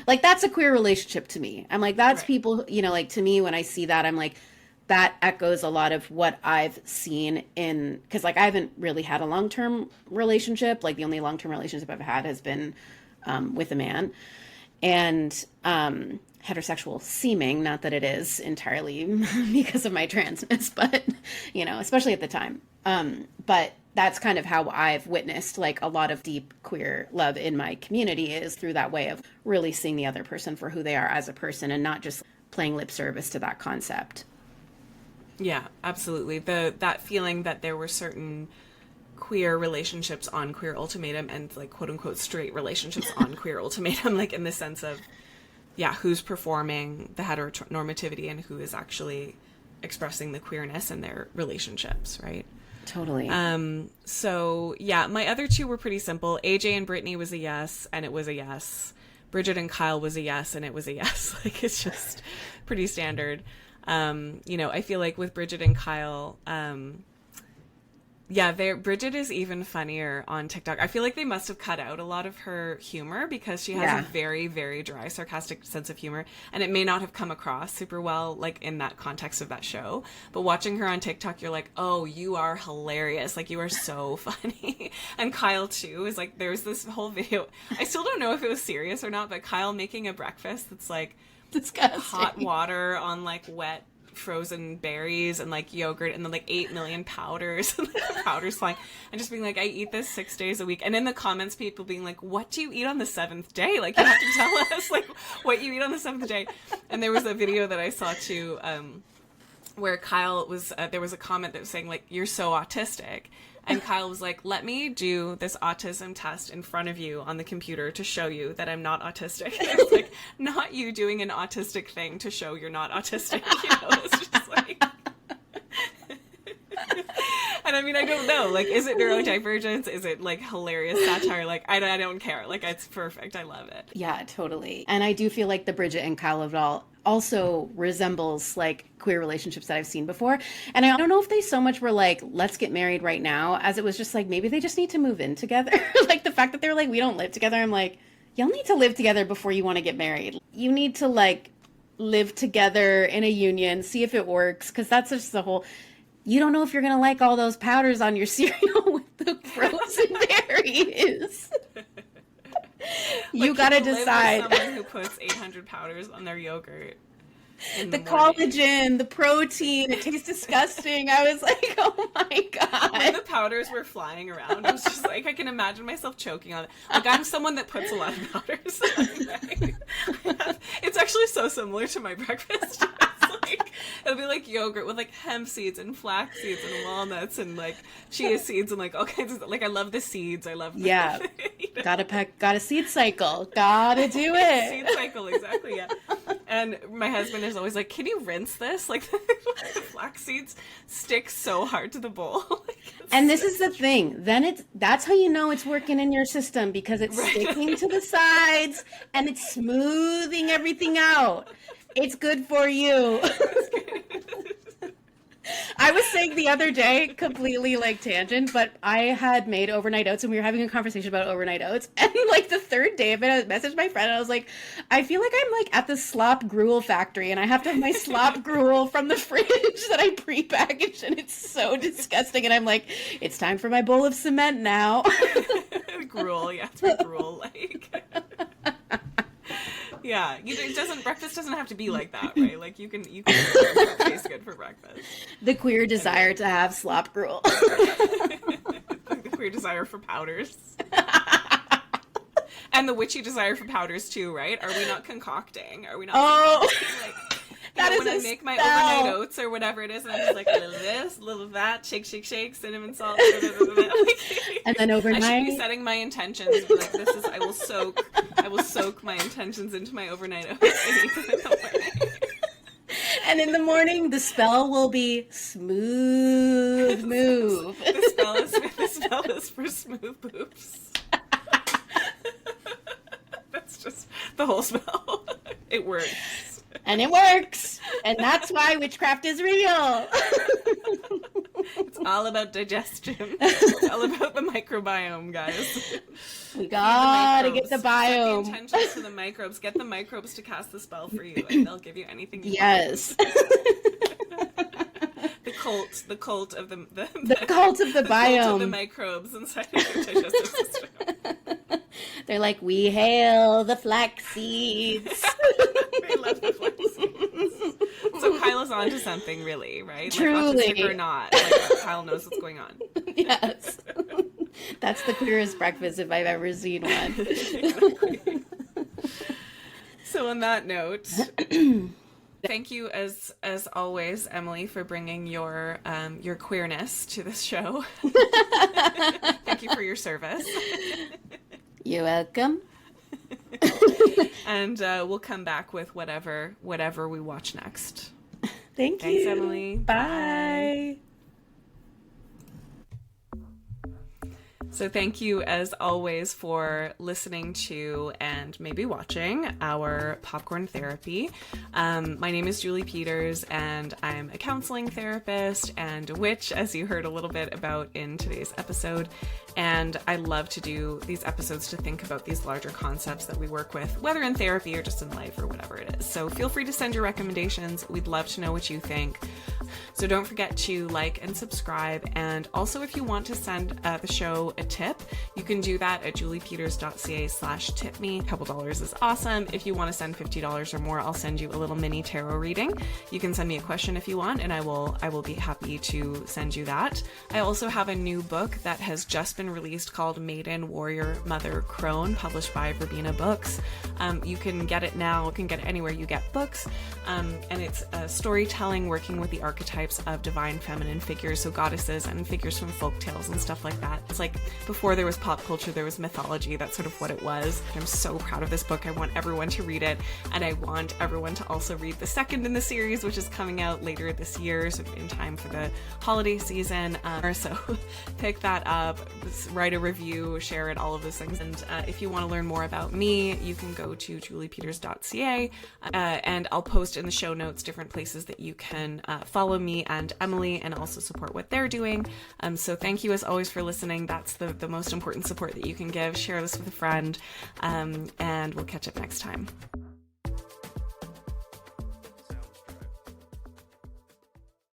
Speaker 2: Like, that's a queer relationship to me. I'm like, that's people, you know, like, to me, when I see that, I'm like, that echoes a lot of what I've seen in, because like I haven't really had a long-term relationship. Like, the only long-term relationship I've had has been with a man. And heterosexual seeming, not that it is entirely because of my transness, but, you know, especially at the time. But that's kind of how I've witnessed like a lot of deep queer love in my community, is through that way of really seeing the other person for who they are as a person, and not just playing lip service to that concept.
Speaker 1: Yeah, absolutely. That feeling that there were certain queer relationships on Queer Ultimatum, and like quote unquote straight relationships on Queer Ultimatum, like in the sense of, yeah, who's performing the heteronormativity and who is actually expressing the queerness in their relationships, right?
Speaker 2: Totally.
Speaker 1: So yeah, my other two were pretty simple. AJ and Brittany was a yes, and it was a yes. Bridget and Kyle was a yes, and it was a yes. Like, it's just pretty standard. You know, I feel like with Bridget and Kyle, yeah, Bridget is even funnier on TikTok. I feel like they must have cut out a lot of her humor, because she has a very, very dry, sarcastic sense of humor, and it may not have come across super well, like, in that context of that show. But watching her on TikTok, you're like, oh, you are hilarious. Like, you are so funny. And Kyle, too, is like, there's this whole video. I still don't know if it was serious or not, but Kyle making a breakfast that's like
Speaker 2: disgusting
Speaker 1: hot water on like wet frozen berries and like yogurt, and then like 8 million powders and like, the powders flying, and just being like, I eat this 6 days a week. And in the comments, people being like, what do you eat on the 7th day? Like, you have to tell us like what you eat on the 7th day. And there was a video that I saw too, where Kyle was there was a comment that was saying like, you're so autistic. And Kyle was like, let me do this autism test in front of you on the computer to show you that I'm not autistic. It's like, not you doing an autistic thing to show you're not autistic. You know, it's just like... And I mean, I don't know. Like, is it neurodivergence? Is it like hilarious satire? Like, I don't care. Like, it's perfect. I love it.
Speaker 2: Yeah, totally. And I do feel like the Bridget and Kyle of it all also resembles like queer relationships that I've seen before. And I don't know if they so much were like, let's get married right now, as it was just like, maybe they just need to move in together. Like, the fact that they were like, we don't live together. I'm like, y'all need to live together before you want to get married. You need to like live together in a union, see if it works, because that's just the whole. You don't know if you're gonna like all those powders on your cereal with the frozen berries. You
Speaker 1: Like,
Speaker 2: gotta
Speaker 1: can live with
Speaker 2: decide.
Speaker 1: someone who puts 800 powders on their yogurt in the
Speaker 2: The
Speaker 1: morning.
Speaker 2: collagen, the protein, it tastes disgusting. I was like, oh my
Speaker 1: When
Speaker 2: God.
Speaker 1: the powders were flying around, I was just like, I can imagine myself choking on it. Like, I'm someone that puts a lot of powders. It's actually so similar to my breakfast. It's like, it'll be like yogurt with like hemp seeds and flax seeds and walnuts and like chia seeds and like all kinds of, like, I love the seeds. I love the,
Speaker 2: Yeah.
Speaker 1: you know,
Speaker 2: Got a seed cycle. Gotta do
Speaker 1: seed
Speaker 2: it.
Speaker 1: cycle, exactly, yeah. And my husband is always like, can you rinse this? Like, the flax seeds stick so hard to the bowl. Like,
Speaker 2: And this is the thing. Then that's how you know it's working in your system, because it's
Speaker 1: Right.
Speaker 2: sticking to the sides and it's smoothing everything out. It's good for you. I was saying the other day, completely like tangent, but I had made overnight oats and we were having a conversation about overnight oats. And like the third day of it, I messaged my friend and I was like, I feel like I'm like at the slop gruel factory and I have to have my slop gruel from the fridge that I prepackaged and it's so disgusting. And I'm like, it's time for my bowl of cement now.
Speaker 1: gruel, yeah, it's my gruel, like. Yeah, breakfast doesn't have to be like that, right? Like, you can taste good for breakfast.
Speaker 2: The queer desire to have slop gruel.
Speaker 1: The queer desire for powders. And the witchy desire for powders too, right? Are we not concocting? Are we not concocting, like,
Speaker 2: That is
Speaker 1: when I
Speaker 2: a
Speaker 1: make my
Speaker 2: spell.
Speaker 1: overnight oats or whatever it is, and I'm just like a little this, a little that, shake, shake, shake, cinnamon salt, blah, blah, blah, blah, blah.
Speaker 2: And then
Speaker 1: I
Speaker 2: overnight,
Speaker 1: should be setting my intentions. But like, this is, I will soak my intentions into my overnight oats and eat them in the morning.
Speaker 2: and in the morning, the spell will be smooth move.
Speaker 1: The spell is for smooth boobs. That's just the whole spell. It works.
Speaker 2: And it works. And that's why witchcraft is real.
Speaker 1: It's all about digestion. It's all about the microbiome, guys.
Speaker 2: We gotta get the
Speaker 1: Set the
Speaker 2: biome.
Speaker 1: intentions for the microbes. Get the microbes to cast the spell for you, and they'll give you anything you
Speaker 2: Yes.
Speaker 1: want. The cult of the
Speaker 2: cult of the
Speaker 1: cult of the
Speaker 2: biome.
Speaker 1: microbes inside of your digestive system.
Speaker 2: They're like, we hail the flax seeds.
Speaker 1: I love the flax seeds. So Kyle is onto something, really, right?
Speaker 2: Truly.
Speaker 1: Like, autistic or not, like, Kyle knows what's going on.
Speaker 2: Yes. That's the queerest breakfast if I've ever seen one.
Speaker 1: Exactly. So on that note, thank you as always, Emily, for bringing your queerness to this show. Thank you for your service.
Speaker 2: You're welcome.
Speaker 1: And we'll come back with whatever we watch next.
Speaker 2: Thanks,
Speaker 1: Thanks, Emily.
Speaker 2: Bye.
Speaker 1: So thank you, as always, for listening to and maybe watching our Popcorn Therapy. My name is Julie Peters, and I'm a counseling therapist and a witch, as you heard a little bit about in today's episode. And I love to do these episodes to think about these larger concepts that we work with, whether in therapy or just in life or whatever it is. So feel free to send your recommendations. We'd love to know what you think. So don't forget to like and subscribe. And also, if you want to send the show a tip, you can do that at juliepeters.ca/tipme. A couple dollars is awesome. If you want to send $50 or more, I'll send you a little mini tarot reading. You can send me a question if you want, and I will be happy to send you that. I also have a new book that has just been released called Maiden, Warrior, Mother, Crone, published by Verbena Books. You can get it now. You can get it anywhere you get books. And it's storytelling, working with the archetypes of divine feminine figures, so goddesses and figures from folk tales and stuff like that. It's like before there was pop culture, there was mythology. That's sort of what it was. I'm so proud of this book. I want everyone to read it, and I want everyone to also read the second in the series, which is coming out later this year, so in time for the holiday season. So pick that up, write a review, share it, all of those things. And if you want to learn more about me, you can go to juliepeters.ca, and I'll post in the show notes different places that you can follow me and Emily and also support what they're doing. So thank you as always for listening. That's the most important support that you can give. Share this with a friend, and we'll catch up next time.